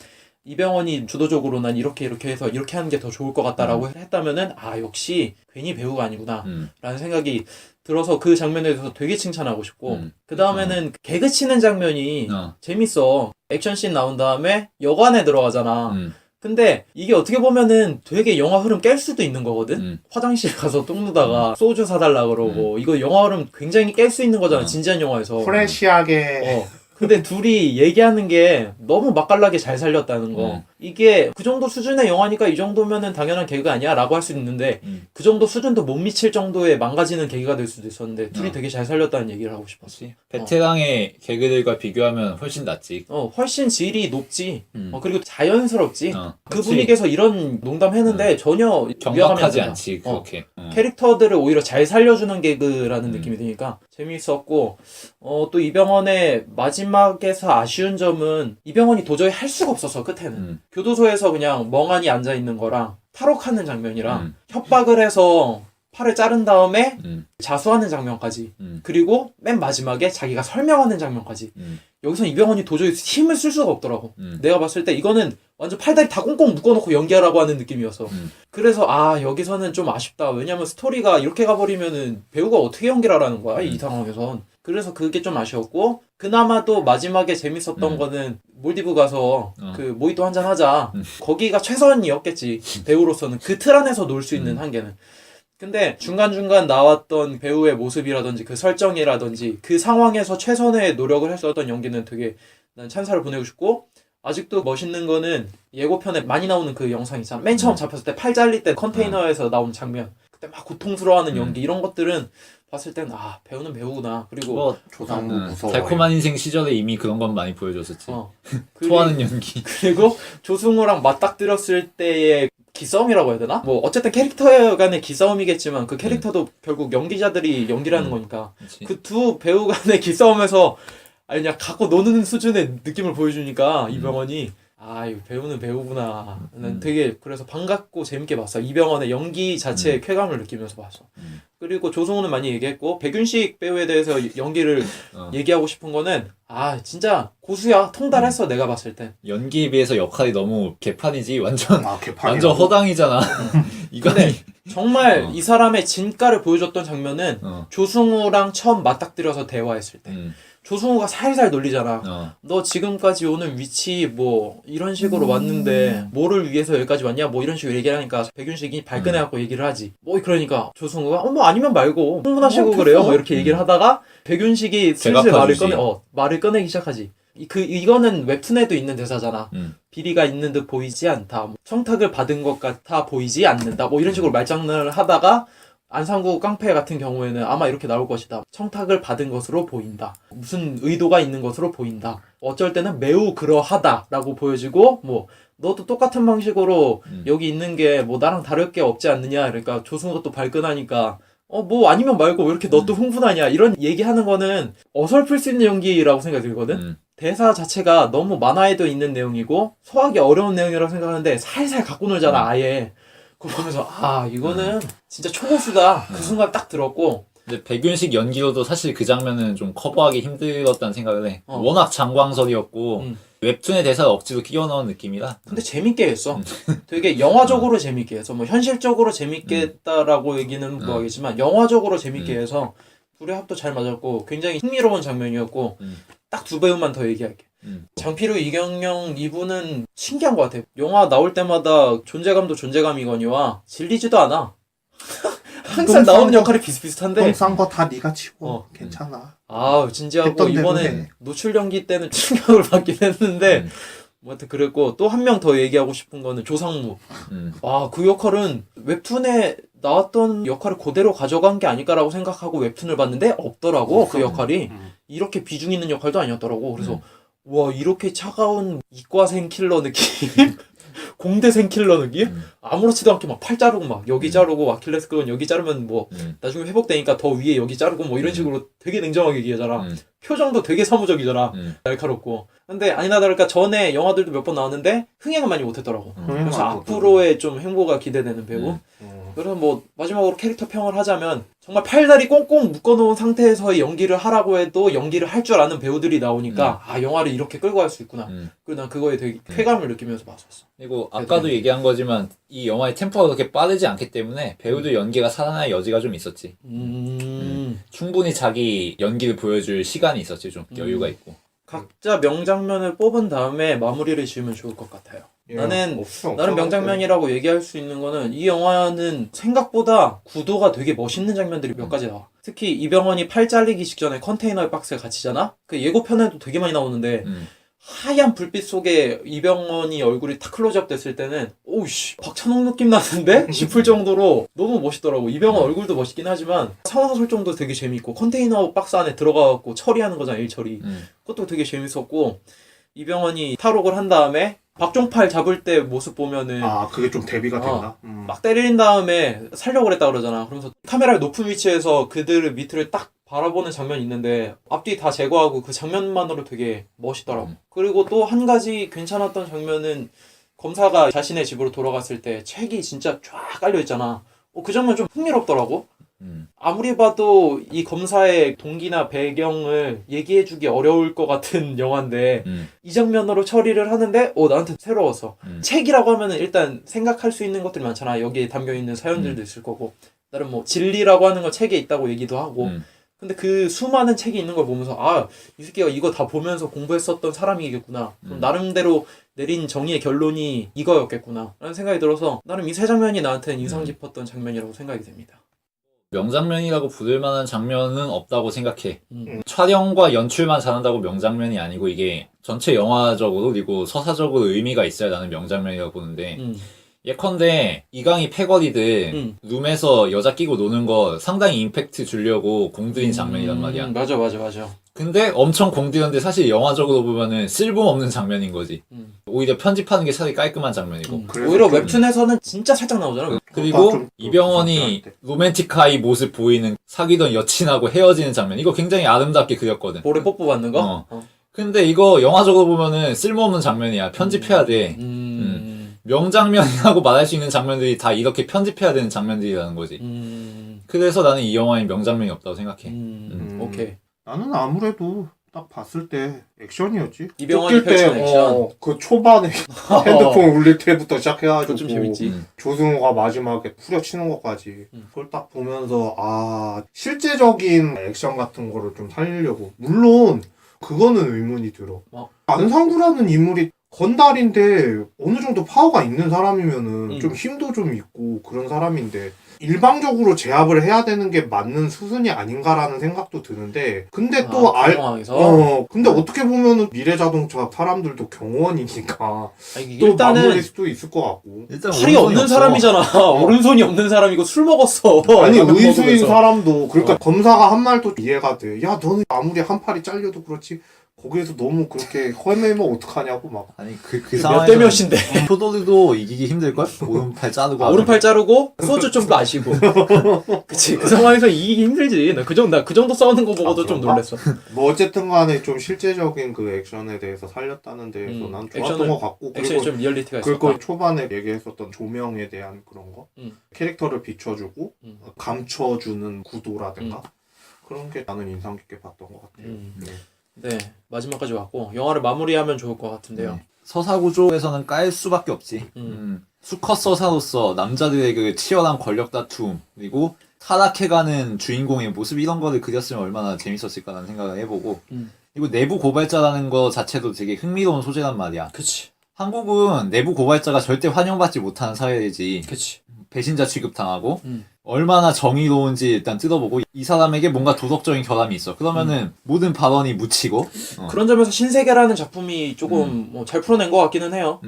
이병헌이 주도적으로 난 이렇게 해서 이렇게 하는 게 더 좋을 것 같다라고 했다면은 아 역시 괜히 배우가 아니구나 라는 생각이 들어서 그 장면에 대해서 되게 칭찬하고 싶고 그 다음에는 개그 치는 장면이 재밌어. 액션씬 나온 다음에 여관에 들어가잖아. 근데 이게 어떻게 보면은 되게 영화 흐름 깰 수도 있는 거거든. 화장실 가서 똥 누다가 소주 사달라 그러고 이거 영화 흐름 굉장히 깰 수 있는 거잖아. 진지한 영화에서. 프레시하게 근데 둘이 얘기하는 게 너무 맛깔나게 잘 살렸다는 거. 이게 그 정도 수준의 영화니까 이 정도면은 당연한 개그 아니야? 라고 할 수 있는데 그 정도 수준도 못 미칠 정도의 망가지는 계기가 될 수도 있었는데 둘이 되게 잘 살렸다는 얘기를 하고 싶었지. 베테랑의 개그들과 비교하면 훨씬 낫지. 훨씬 질이 높지. 그리고 자연스럽지. 그 그치. 분위기에서 이런 농담 했는데 전혀 경박하지 않지 그렇게. 캐릭터들을 오히려 잘 살려주는 개그라는 느낌이 드니까 재미있었고 또 이병헌의 마지막에서 아쉬운 점은 이병헌이 도저히 할 수가 없어서 끝에는 교도소에서 그냥 멍하니 앉아있는 거랑 탈옥하는 장면이랑 협박을 해서 팔을 자른 다음에 자수하는 장면까지 그리고 맨 마지막에 자기가 설명하는 장면까지 여기서 이병헌이 도저히 힘을 쓸 수가 없더라고. 내가 봤을 때 이거는 완전 팔다리 다 꽁꽁 묶어놓고 연기하라고 하는 느낌이었어. 그래서 여기서는 좀 아쉽다. 왜냐면 스토리가 이렇게 가버리면은 배우가 어떻게 연기를 하라는 거야 이 상황에선. 그래서 그게 좀 아쉬웠고 그나마도 마지막에 재밌었던 거는 몰디브 가서 그 모히또 한잔 하자. 거기가 최선이었겠지 배우로서는 그 틀 안에서 놀 수 있는 한계는. 근데 중간중간 나왔던 배우의 모습이라든지 그 설정이라든지 그 상황에서 최선의 노력을 했었던 연기는 되게 난 찬사를 보내고 싶고 아직도 멋있는 거는 예고편에 많이 나오는 그 영상 있잖아. 맨 처음 잡혔을 때 팔 잘릴 때 컨테이너에서 나온 장면. 그때 막 고통스러워하는 연기 이런 것들은 봤을 땐 배우는 배우구나. 그리고 조상무 무서워. 달콤한 인생 시절에 이미 그런 건 많이 보여줬었지. 토하는 연기. 그리고 조승우랑 맞닥뜨렸을 때의 기싸움이라고 해야 되나? 뭐 어쨌든 캐릭터 간의 기싸움이겠지만 그 캐릭터도 결국 연기자들이 연기를 하는 거니까 그 두 배우 간의 기싸움에서 그냥 갖고 노는 수준의 느낌을 보여주니까 이병헌이 이거 배우는 배우구나. 난 되게 그래서 반갑고 재밌게 봤어. 이병헌의 연기 자체의 쾌감을 느끼면서 봤어. 그리고 조승우는 많이 얘기했고 백윤식 배우에 대해서 연기를 얘기하고 싶은 거는 진짜 고수야. 통달했어. 내가 봤을 땐. 연기에 비해서 역할이 너무 개판이지. 완전 개판이라고? 완전 허당이잖아. 근데 정말 이 사람의 진가를 보여줬던 장면은 조승우랑 처음 맞닥뜨려서 대화했을 때 조승우가 살살 놀리잖아. 너 지금까지 오는 위치 뭐 이런 식으로 왔는데 뭐를 위해서 여기까지 왔냐 뭐 이런 식으로 얘기를 하니까 백윤식이 발끈해갖고 얘기를 하지. 뭐 그러니까 조승우가 뭐 아니면 말고 흥분하시고 그래요 뭐 이렇게 얘기를 하다가 백윤식이 슬슬 말을 꺼내기 시작하지. 이거는 웹툰에도 있는 대사잖아. 비리가 있는 듯 보이지 않다. 뭐, 청탁을 받은 것 같아 보이지 않는다. 뭐 이런 식으로 말장난을 하다가 안상구 깡패 같은 경우에는 아마 이렇게 나올 것이다. 청탁을 받은 것으로 보인다. 무슨 의도가 있는 것으로 보인다. 어쩔 때는 매우 그러하다라고 보여지고 뭐 너도 똑같은 방식으로 여기 있는 게 뭐 나랑 다를 게 없지 않느냐. 그러니까 조승우가 또 발끈하니까 뭐 아니면 말고 왜 이렇게 너 또 흥분하냐 이런 얘기하는 거는 어설플 수 있는 연기라고 생각이 들거든. 대사 자체가 너무 만화에도 있는 내용이고 소화하기 어려운 내용이라고 생각하는데 살살 갖고 놀잖아 아예. 그거 보면서 이거는 진짜 초고수다. 그 순간 딱 들었고. 근데 백윤식 연기로도 사실 그 장면은 좀 커버하기 힘들었다는 생각을 해. 워낙 장광설이었고 웹툰의 대사를 억지로 끼워 넣은 느낌이라. 근데 재밌게 했어. 되게 영화적으로 재밌게 해서 뭐 현실적으로 재밌게 했다라고 얘기는 뭐 하겠지만 영화적으로 재밌게 해서 둘의 합도 잘 맞았고 굉장히 흥미로운 장면이었고 딱 두 배우만 더 얘기할게. 장필우, 이경영 이분은 신기한 것 같아. 영화 나올 때마다 존재감도 존재감이거니와 질리지도 않아. 항상 나오는 역할이 비슷비슷한데 똥 싼 거 다 네가 치고 괜찮아. 진지하고 이번에 노출 연기 때는 충격을 받긴 했는데 뭐 하여튼 그랬고 또 한 명 더 얘기하고 싶은 거는 조상무. 그 역할은 웹툰에 나왔던 역할을 그대로 가져간 게 아닐까라고 생각하고 웹툰을 봤는데 없더라고. 그 역할이 이렇게 비중 있는 역할도 아니었더라고. 그래서 와 이렇게 차가운 이과생 킬러 느낌 공대생 킬러 느낌 아무렇지도 않게 막 팔 자르고 막 여기 자르고 아킬레스 건 여기 자르면 뭐 나중에 회복되니까 더 위에 여기 자르고 뭐 이런 식으로 되게 냉정하게 얘기하잖아. 표정도 되게 사무적이잖아. 날카롭고. 근데 아니나 다를까 전에 영화들도 몇 번 나왔는데 흥행은 많이 못했더라고. 그래서 앞으로의 좀 행보가 기대되는 배우. 그래서 뭐 마지막으로 캐릭터 평을 하자면 정말 팔다리 꽁꽁 묶어놓은 상태에서의 연기를 하라고 해도 연기를 할 줄 아는 배우들이 나오니까 아 영화를 이렇게 끌고 갈 수 있구나. 그리고 난 그거에 되게 쾌감을 느끼면서 봤었어. 그리고 아까도 얘기한 거지만 이 영화의 템포가 그렇게 빠르지 않기 때문에 배우들 연기가 살아날 여지가 좀 있었지. 충분히 자기 연기를 보여줄 시간이 있었지. 좀 여유가 있고. 각자 명장면을 뽑은 다음에 마무리를 지으면 좋을 것 같아요. 나는 없어. 명장면이라고 얘기할 수 있는 거는 이 영화는 생각보다 구도가 되게 멋있는 장면들이 몇 가지 나와. 특히 이병헌이 팔 잘리기 직전에 컨테이너 박스에 갇히잖아? 그 예고편에도 되게 많이 나오는데 하얀 불빛 속에 이병헌이 얼굴이 탁 클로즈업 됐을 때는 오우씨 박찬욱 느낌 나는데? 싶을 정도로 너무 멋있더라고. 이병헌 얼굴도 멋있긴 하지만 상황 설정도 되게 재밌고 컨테이너 박스 안에 들어가갖고 처리하는 거잖아, 일 처리. 그것도 되게 재밌었고 이병헌이 탈옥을 한 다음에 박종팔 잡을 때 모습 보면은 아 그게 좀 대비가 됐나? 막 때린 다음에 살려고 그랬다 그러잖아. 그러면서 카메라를 높은 위치에서 그들을 밑을 딱 바라보는 장면이 있는데 앞뒤 다 제거하고 그 장면만으로 되게 멋있더라고. 그리고 또 한 가지 괜찮았던 장면은 검사가 자신의 집으로 돌아갔을 때 책이 진짜 쫙 깔려있잖아. 그 장면 좀 흥미롭더라고. 아무리 봐도 이 검사의 동기나 배경을 얘기해주기 어려울 것 같은 영화인데 이 장면으로 처리를 하는데 나한테 새로웠어. 책이라고 하면은 일단 생각할 수 있는 것들이 많잖아. 여기에 담겨있는 사연들도 있을 거고 다른 뭐 진리라고 하는 건 책에 있다고 얘기도 하고 근데 그 수많은 책이 있는 걸 보면서 이 새끼가 이거 다 보면서 공부했었던 사람이겠구나. 그럼 나름대로 내린 정의의 결론이 이거였겠구나 라는 생각이 들어서 나름 이 세 장면이 나한테는 인상 깊었던 장면이라고 생각이 됩니다. 명장면이라고 부를 만한 장면은 없다고 생각해. 촬영과 연출만 잘한다고 명장면이 아니고 이게 전체 영화적으로 그리고 서사적으로 의미가 있어야 나는 명장면이라고 보는데 예컨대 이강이 패거리들 룸에서 여자 끼고 노는 거 상당히 임팩트 주려고 공들인 장면이란 말이야. 맞아. 근데 엄청 공들였는데 사실 영화적으로 보면은 쓸모없는 장면인 거지. 오히려 편집하는 게 차라리 깔끔한 장면이고. 오히려 웹툰에서는 진짜 살짝 나오잖아. 그리고 이병헌이 로맨틱하이 모습 보이는 사귀던 여친하고 헤어지는 장면. 이거 굉장히 아름답게 그렸거든. 볼에 뽀뽀 받는 거? 근데 이거 영화적으로 보면은 쓸모없는 장면이야. 편집해야 돼. 명장면이라고 말할 수 있는 장면들이 다 이렇게 편집해야 되는 장면들이라는 거지. 그래서 나는 이 영화에 명장면이 없다고 생각해. 오케이. 나는 아무래도 딱 봤을 때 액션이었지. 이병헌이 펼치는 액션. 그 초반에 핸드폰 울릴 때부터 시작해가지고 그거 좀 재밌지. 조승우가 마지막에 후려치는 것까지 그걸 딱 보면서 실제적인 액션 같은 거를 좀 살리려고. 물론 그거는 의문이 들어. 안상구라는 인물이 건달인데 어느 정도 파워가 있는 사람이면은 좀 힘도 좀 있고 그런 사람인데 일방적으로 제압을 해야 되는 게 맞는 수순이 아닌가라는 생각도 드는데 근데 또 상황에서? 근데 어떻게 보면은 미래자동차 사람들도 경호원이니까 또 일단은 맞물릴 수도 있을 것 같고 일단 팔이 없는 사람이잖아. 오른손이 없는 사람이고 술 먹었어. 아니 라면 의수인 먹으면서. 사람도 그러니까 검사가 한 말도 이해가 돼. 야 너는 아무리 한 팔이 잘려도 그렇지 거기에서 너무 그렇게 헤매면 어떡하냐고 막. 아니 그 몇 상황에서 대 몇인데. 표도들도 이기기 힘들걸? 오른팔 자르고 오른팔 자르고 소주 좀 마시고. 그치. 그 상황에서 이기기 힘들지. 나 그 정도 싸우는 거 보고도 좀 놀랬어. 뭐 어쨌든 간에 좀 실제적인 그 액션에 대해서 살렸다는 데에서 난 좋았던 것 같고 액션이 좀 리얼리티가 있었다. 그리고 초반에 얘기했었던 조명에 대한 그런 거 캐릭터를 비춰주고 감춰주는 구도라든가 그런 게 나는 인상 깊게 봤던 것 같아요. 네, 마지막까지 왔고 영화를 마무리하면 좋을 것 같은데요. 서사 구조에서는 깔 수밖에 없지. 수컷 서사로서 남자들의 그 치열한 권력 다툼 그리고 타락해가는 주인공의 모습 이런 거를 그렸으면 얼마나 재밌었을까라는 생각을 해보고 그리고 내부 고발자라는 거 자체도 되게 흥미로운 소재란 말이야. 그치. 한국은 내부 고발자가 절대 환영받지 못하는 사회이지. 그치. 배신자 취급당하고 얼마나 정의로운지 일단 뜯어보고 이 사람에게 뭔가 도덕적인 결함이 있어. 그러면은 모든 발언이 묻히고 그런 점에서 신세계라는 작품이 조금 잘 풀어낸 것 같기는 해요.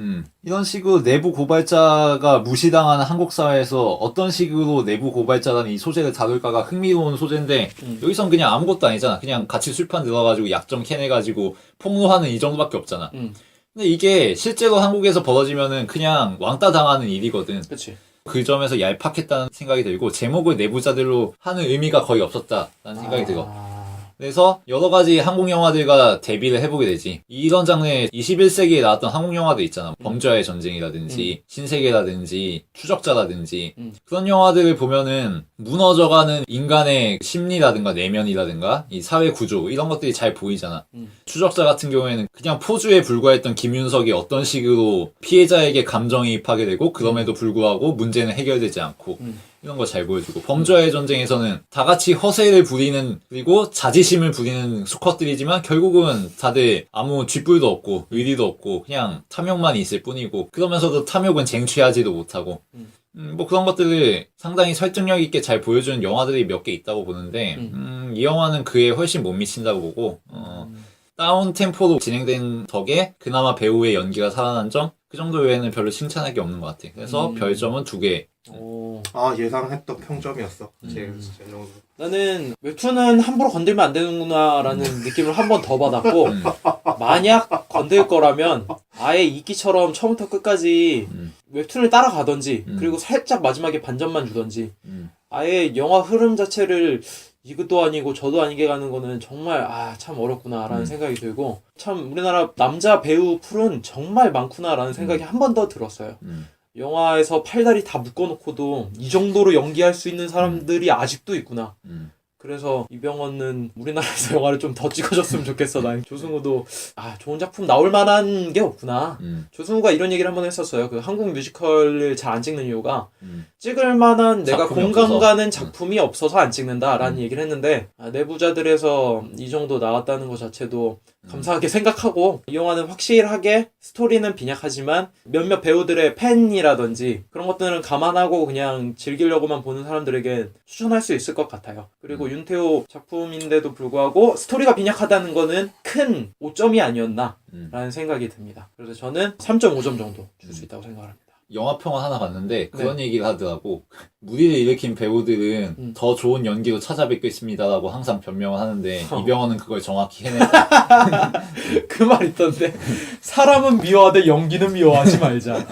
이런 식으로 내부 고발자가 무시당하는 한국 사회에서 어떤 식으로 내부 고발자라는 이 소재를 다룰까가 흥미로운 소재인데 여기선 그냥 아무것도 아니잖아. 그냥 같이 술판 들어가지고 약점 캐내가지고 폭로하는 이 정도밖에 없잖아. 근데 이게 실제로 한국에서 벌어지면은 그냥 왕따 당하는 일이거든. 그치. 그 점에서 얄팍했다는 생각이 들고 제목을 내부자들로 하는 의미가 거의 없었다라는 생각이 들어. 그래서 여러 가지 한국 영화들과 대비를 해보게 되지. 이런 장르에 21세기에 나왔던 한국 영화들 있잖아. 범죄와의 전쟁이라든지 신세계라든지 추적자라든지 그런 영화들을 보면은 무너져가는 인간의 심리라든가 내면이라든가 이 사회 구조 이런 것들이 잘 보이잖아. 추적자 같은 경우에는 그냥 포주에 불과했던 김윤석이 어떤 식으로 피해자에게 감정이입하게 되고 그럼에도 불구하고 문제는 해결되지 않고 이런 거 잘 보여주고 범죄와의 전쟁에서는 다 같이 허세를 부리는 그리고 자지심을 부리는 수컷들이지만 결국은 다들 아무 쥐뿔도 없고 의리도 없고 그냥 탐욕만 있을 뿐이고 그러면서도 탐욕은 쟁취하지도 못하고 뭐 그런 것들을 상당히 설득력 있게 잘 보여주는 영화들이 몇 개 있다고 보는데 이 영화는 그에 훨씬 못 미친다고 보고 다운 템포로 진행된 덕에 그나마 배우의 연기가 살아난 점 그 정도 외에는 별로 칭찬할 게 없는 것 같아. 그래서 별점은 2개. 아 예상했던 평점이었어. 제 정도. 나는 웹툰은 함부로 건들면 안 되는구나라는 느낌을 한 번 더 받았고 만약 건들 거라면 아예 이끼처럼 처음부터 끝까지 웹툰을 따라가던지 그리고 살짝 마지막에 반전만 주던지 아예 영화 흐름 자체를 이것도 아니고 저도 아니게 가는 거는 정말 참 어렵구나라는 생각이 들고 참 우리나라 남자 배우 풀은 정말 많구나라는 생각이 한 번 더 들었어요. 영화에서 팔다리 다 묶어놓고도 이 정도로 연기할 수 있는 사람들이 아직도 있구나. 그래서 이병헌은 우리나라에서 영화를 좀 더 찍어줬으면 좋겠어. 난 조승우도 좋은 작품 나올 만한 게 없구나. 조승우가 이런 얘기를 한번 했었어요. 그 한국 뮤지컬을 잘 안 찍는 이유가 찍을 만한 내가 공감 없어서. 가는 작품이 없어서 안 찍는다라는 얘기를 했는데 내부자들에서 이 정도 나왔다는 것 자체도 감사하게 생각하고 이 영화는 확실하게 스토리는 빈약하지만 몇몇 배우들의 팬이라든지 그런 것들은 감안하고 그냥 즐기려고만 보는 사람들에게 추천할 수 있을 것 같아요. 그리고 윤태호 작품인데도 불구하고 스토리가 빈약하다는 거는 큰 오점이 아니었나 라는 생각이 듭니다. 그래서 저는 3.5점 정도 줄 수 있다고 생각합니다. 영화평을 하나 봤는데 그런 얘기를 하더라고. 무리를 일으킨 배우들은 더 좋은 연기로 찾아뵙겠습니다라고 항상 변명을 하는데 이병헌은 그걸 정확히 해냈다. 그 말 있던데 사람은 미워하되 연기는 미워하지 말자.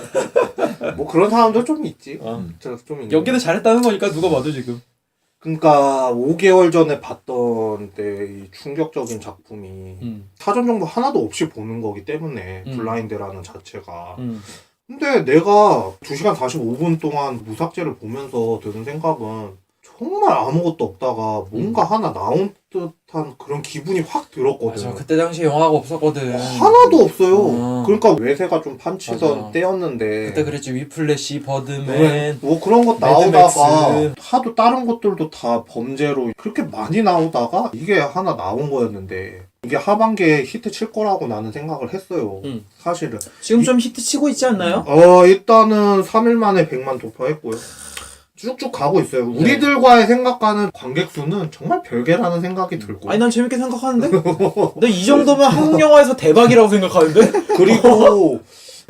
뭐 그런 사람도 좀 있지. 좀 있는. 연기는 잘했다는 거니까 누가 봐도 지금. 그러니까 5개월 전에 봤던 때 이 충격적인 작품이 사전 정보 하나도 없이 보는 거기 때문에 블라인드라는 자체가 근데 내가 2시간 45분 동안 무삭제를 보면서 드는 생각은 정말 아무것도 없다가 뭔가 하나 나온 듯한 그런 기분이 확 들었거든. 맞아. 그때 당시에 영화가 없었거든. 하나도 없어요. 그러니까 외세가 좀 판치던 맞아. 때였는데 그때 그랬지. 위플래시, 버드맨. 뭐 그런 것 나오다가 하도 다른 것들도 다 범죄로 그렇게 많이 나오다가 이게 하나 나온 거였는데 이게 하반기에 히트 칠 거라고 나는 생각을 했어요. 사실은. 지금 좀 히트 치고 있지 않나요? 일단은 3일 만에 100만 돌파했고요. 쭉쭉 가고 있어요. 우리들과의 생각과는 관객 수는 정말 별개라는 생각이 들고. 아니 난 재밌게 생각하는데? 나 이 정도면 한국 영화에서 대박이라고 생각하는데? 그리고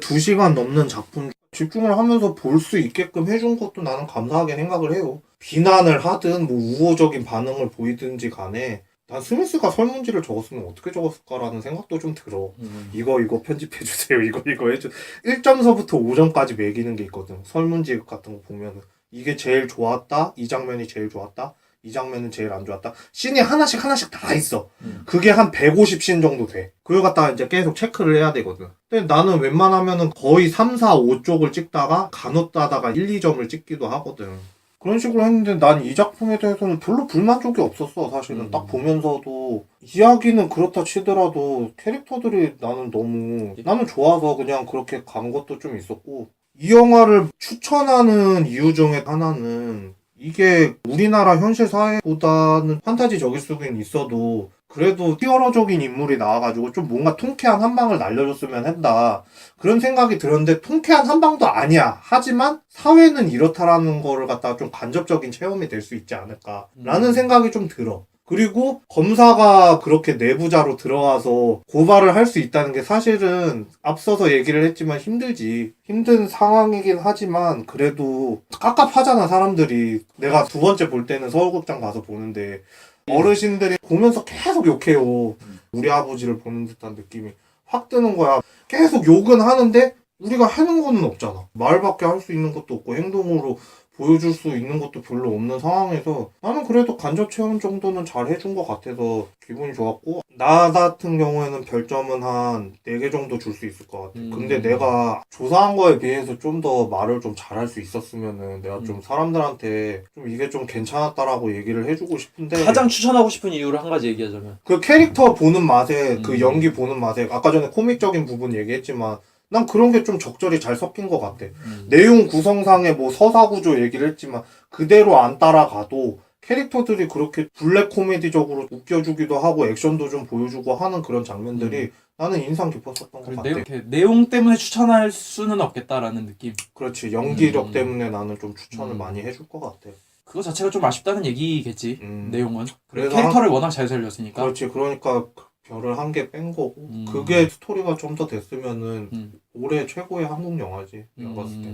2시간 넘는 작품 집중을 하면서 볼 수 있게끔 해준 것도 나는 감사하게 생각을 해요. 비난을 하든 뭐 우호적인 반응을 보이든지 간에 난 스미스가 설문지를 적었으면 어떻게 적었을까라는 생각도 좀 들어. 이거 편집해주세요. 이거 해줘. 1점서부터 5점까지 매기는 게 있거든. 설문지 같은 거 보면은. 이게 제일 좋았다. 이 장면이 제일 좋았다. 이 장면은 제일 안 좋았다. 씬이 하나씩 다 있어. 그게 한 150씬 정도 돼. 그걸 갖다가 이제 계속 체크를 해야 되거든. 근데 나는 웬만하면은 거의 3, 4, 5쪽을 찍다가 간혹 따다가 1, 2점을 찍기도 하거든. 그런 식으로 했는데 난 이 작품에 대해서는 별로 불만족이 없었어. 사실은 딱 보면서도 이야기는 그렇다 치더라도 캐릭터들이 나는 좋아서 그냥 그렇게 간 것도 좀 있었고 이 영화를 추천하는 이유 중에 하나는 이게 우리나라 현실 사회보다는 판타지적일 수는 있어도 그래도 히어로적인 인물이 나와가지고 좀 뭔가 통쾌한 한 방을 날려줬으면 한다. 그런 생각이 들었는데 통쾌한 한 방도 아니야. 하지만 사회는 이렇다라는 거를 갖다가 좀 간접적인 체험이 될 수 있지 않을까라는 생각이 좀 들어. 그리고 검사가 그렇게 내부자로 들어와서 고발을 할 수 있다는 게 사실은 앞서서 얘기를 했지만 힘들지. 힘든 상황이긴 하지만 그래도 깝깝하잖아 사람들이. 내가 2번째 볼 때는 서울극장 가서 보는데 어르신들이 보면서 계속 욕해요. 우리 아버지를 보는 듯한 느낌이 확 드는 거야. 계속 욕은 하는데 우리가 하는 거는 없잖아. 말밖에 할 수 있는 것도 없고 행동으로 보여줄 수 있는 것도 별로 없는 상황에서 나는 그래도 간접 체험 정도는 잘 해준 것 같아서 기분이 좋았고, 나 같은 경우에는 별점은 한 4개 정도 줄 수 있을 것 같아. 근데 내가 조사한 거에 비해서 좀 더 말을 좀 잘할 수 있었으면은 내가 좀 사람들한테 좀 이게 좀 괜찮았다라고 얘기를 해주고 싶은데, 가장 추천하고 싶은 이유를 한 가지 얘기하자면 그 캐릭터 보는 맛에, 그 연기 보는 맛에, 아까 전에 코믹적인 부분 얘기했지만 난 그런 게 좀 적절히 잘 섞인 것 같아. 내용 구성상의 뭐 서사 구조 얘기를 했지만 그대로 안 따라가도 캐릭터들이 그렇게 블랙 코미디적으로 웃겨주기도 하고 액션도 좀 보여주고 하는 그런 장면들이 나는 인상 깊었었던 것 같아. 내용 때문에 추천할 수는 없겠다라는 느낌. 그렇지. 연기력 때문에 나는 좀 추천을 많이 해줄 것 같아. 그거 자체가 좀 아쉽다는 얘기겠지. 내용은. 그래서 캐릭터를 워낙 잘 살렸으니까. 그렇지. 그러니까 별을 1개 뺀 거고 그게 스토리가 좀 더 됐으면은 올해 최고의 한국 영화지. 내가 봤을 때.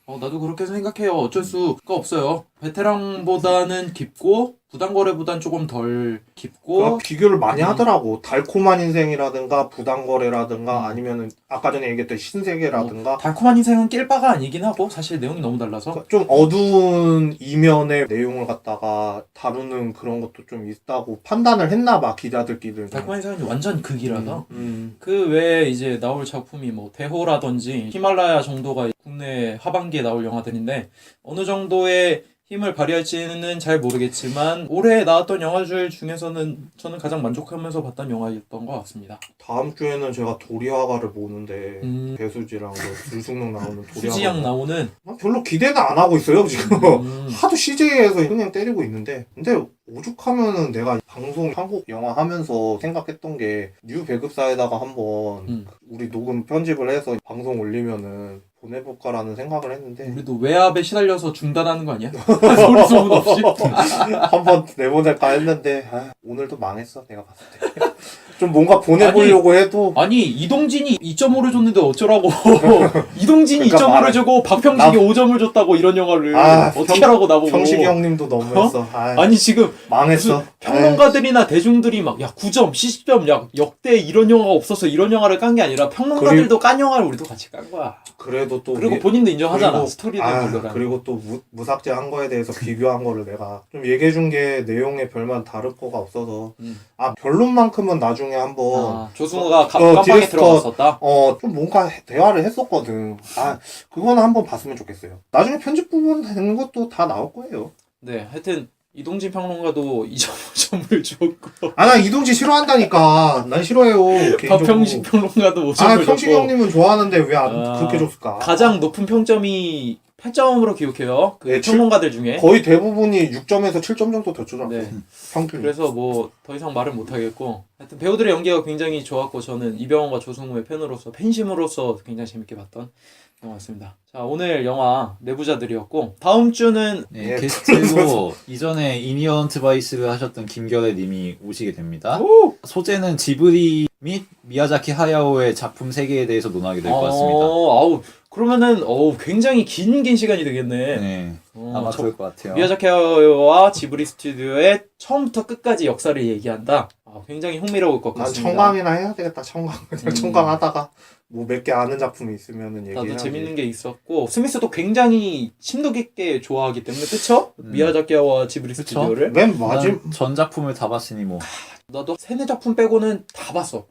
나도 그렇게 생각해요. 어쩔 수가 없어요. 베테랑보다는 깊고 부당거래보단 조금 덜 깊고. 그러니까 비교를 많이 하더라고. 달콤한 인생이라든가 부당거래라든가 아니면은 아까 전에 얘기했던 신세계라든가. 달콤한 인생은 낄 바가 아니긴 하고 사실 내용이 너무 달라서. 그러니까 좀 어두운 이면의 내용을 갖다가 다루는 그런 것도 좀 있다고 판단을 했나 봐, 기자들끼리. 달콤한 인생은 완전 극이라서. 그 외에 이제 나올 작품이 뭐 대호라든지 히말라야 정도가 국내 하반기에 나올 영화들인데 어느 정도의 힘을 발휘할지는 잘 모르겠지만 올해 나왔던 영화들 중에서는 저는 가장 만족하면서 봤던 영화였던 것 같습니다. 다음 주에는 제가 도리화가를 보는데 배수지랑 뭐 들숙록 나오는 도리화가. 수지양 나오는. 별로 기대는 안 하고 있어요 지금. 하도 CJ에서 그냥 때리고 있는데, 근데 오죽하면은 내가 방송 한국 영화 하면서 생각했던 게 뉴 배급사에다가 한번 우리 녹음 편집을 해서 방송 올리면은 보내볼까라는 생각을 했는데 우리도 외압에 시달려서 중단하는 거 아니야? 소리 소문 없이. 한번 내보낼까 했는데 오늘도 망했어 내가 봤을 때. 좀 뭔가 보내보려고 해도 아니 이동진이 2.5를 줬는데 어쩌라고. 이동진이 그러니까 2.5를 주고 박평식이 5점을 줬다고 이런 영화를 어떻게 하라고 나보고. 평식이 형님도 너무했어. 아니 지금 망했어. 평론가들이나 대중들이 막 야 9점, 70점, 야 역대 이런 영화가 없어서 이런 영화를 깐 게 아니라 평론가들도 깐 영화를 우리도 같이 깐 거야. 그래도 또 그리고 본인도 인정하잖아. 스토리는 별로라. 그리고 또 무삭제한 거에 대해서 비교한 거를 내가 좀 얘기해준 게 내용에 별반 다를 거가 없어서 결론만큼은 나중에 한번 조승우가 깜빵에 들어갔었다. 좀 뭔가 대화를 했었거든. 그거는 한번 봤으면 좋겠어요. 나중에 편집 부분 되는 것도 다 나올 거예요. 네, 하여튼 이동진 평론가도 2.5점을 줬고. 나 이동진 싫어한다니까. 난 싫어해요. 박평식 평론가도 5점을 줬고. 평식 형님은 좋아하는데 왜 안 그렇게 줬을까? 가장 높은 평점이 8점으로 기록해요. 그 평론가들 중에. 거의 대부분이 6점에서 7점 정도 더 주더라고. 네. 평균. 그래서 뭐 더 이상 말은 못 하겠고. 하여튼 배우들의 연기가 굉장히 좋았고 저는 이병헌과 조승우의 팬으로서 팬심으로서 굉장히 재밌게 봤던 영화였습니다. 자, 오늘 영화 내부자들이었고 다음 주는 게스트로 이전에 이니언트 바이스를 하셨던 김결애 님이 오시게 됩니다. 소재는 지브리 및 미야자키 하야오의 작품 세계에 대해서 논하게 될 것 같습니다. 그러면은 굉장히 긴 시간이 되겠네. 네. 아마 그럴 것 같아요. 미야자키 하야오와 지브리 스튜디오의 처음부터 끝까지 역사를 얘기한다. 굉장히 흥미로울 것 난 같습니다. 청강이나 해야 되겠다. 그냥 청강 하다가 뭐 몇 개 아는 작품이 있으면은 얘기해야지. 나도 재밌는 게 있었고 스미스도 굉장히 심도 깊게 좋아하기 때문에 그쵸? 미야자키와 지브리 스튜디오를 맨 마지막 전 작품을 다 봤으니 뭐. 나도 3-4작품 빼고는 다 봤어.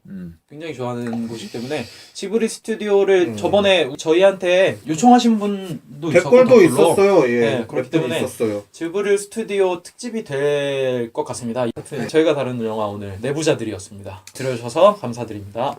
굉장히 좋아하는 곳이기 때문에 지브리 스튜디오를 저번에 저희한테 요청하신 분도 댓글도 있었고 있었어요. 예. 네, 그렇기 때문에 있었어요. 지브리 스튜디오 특집이 될 것 같습니다. 하여튼 저희가 다룬 영화 오늘 내부자들이었습니다. 들어주셔서 감사드립니다.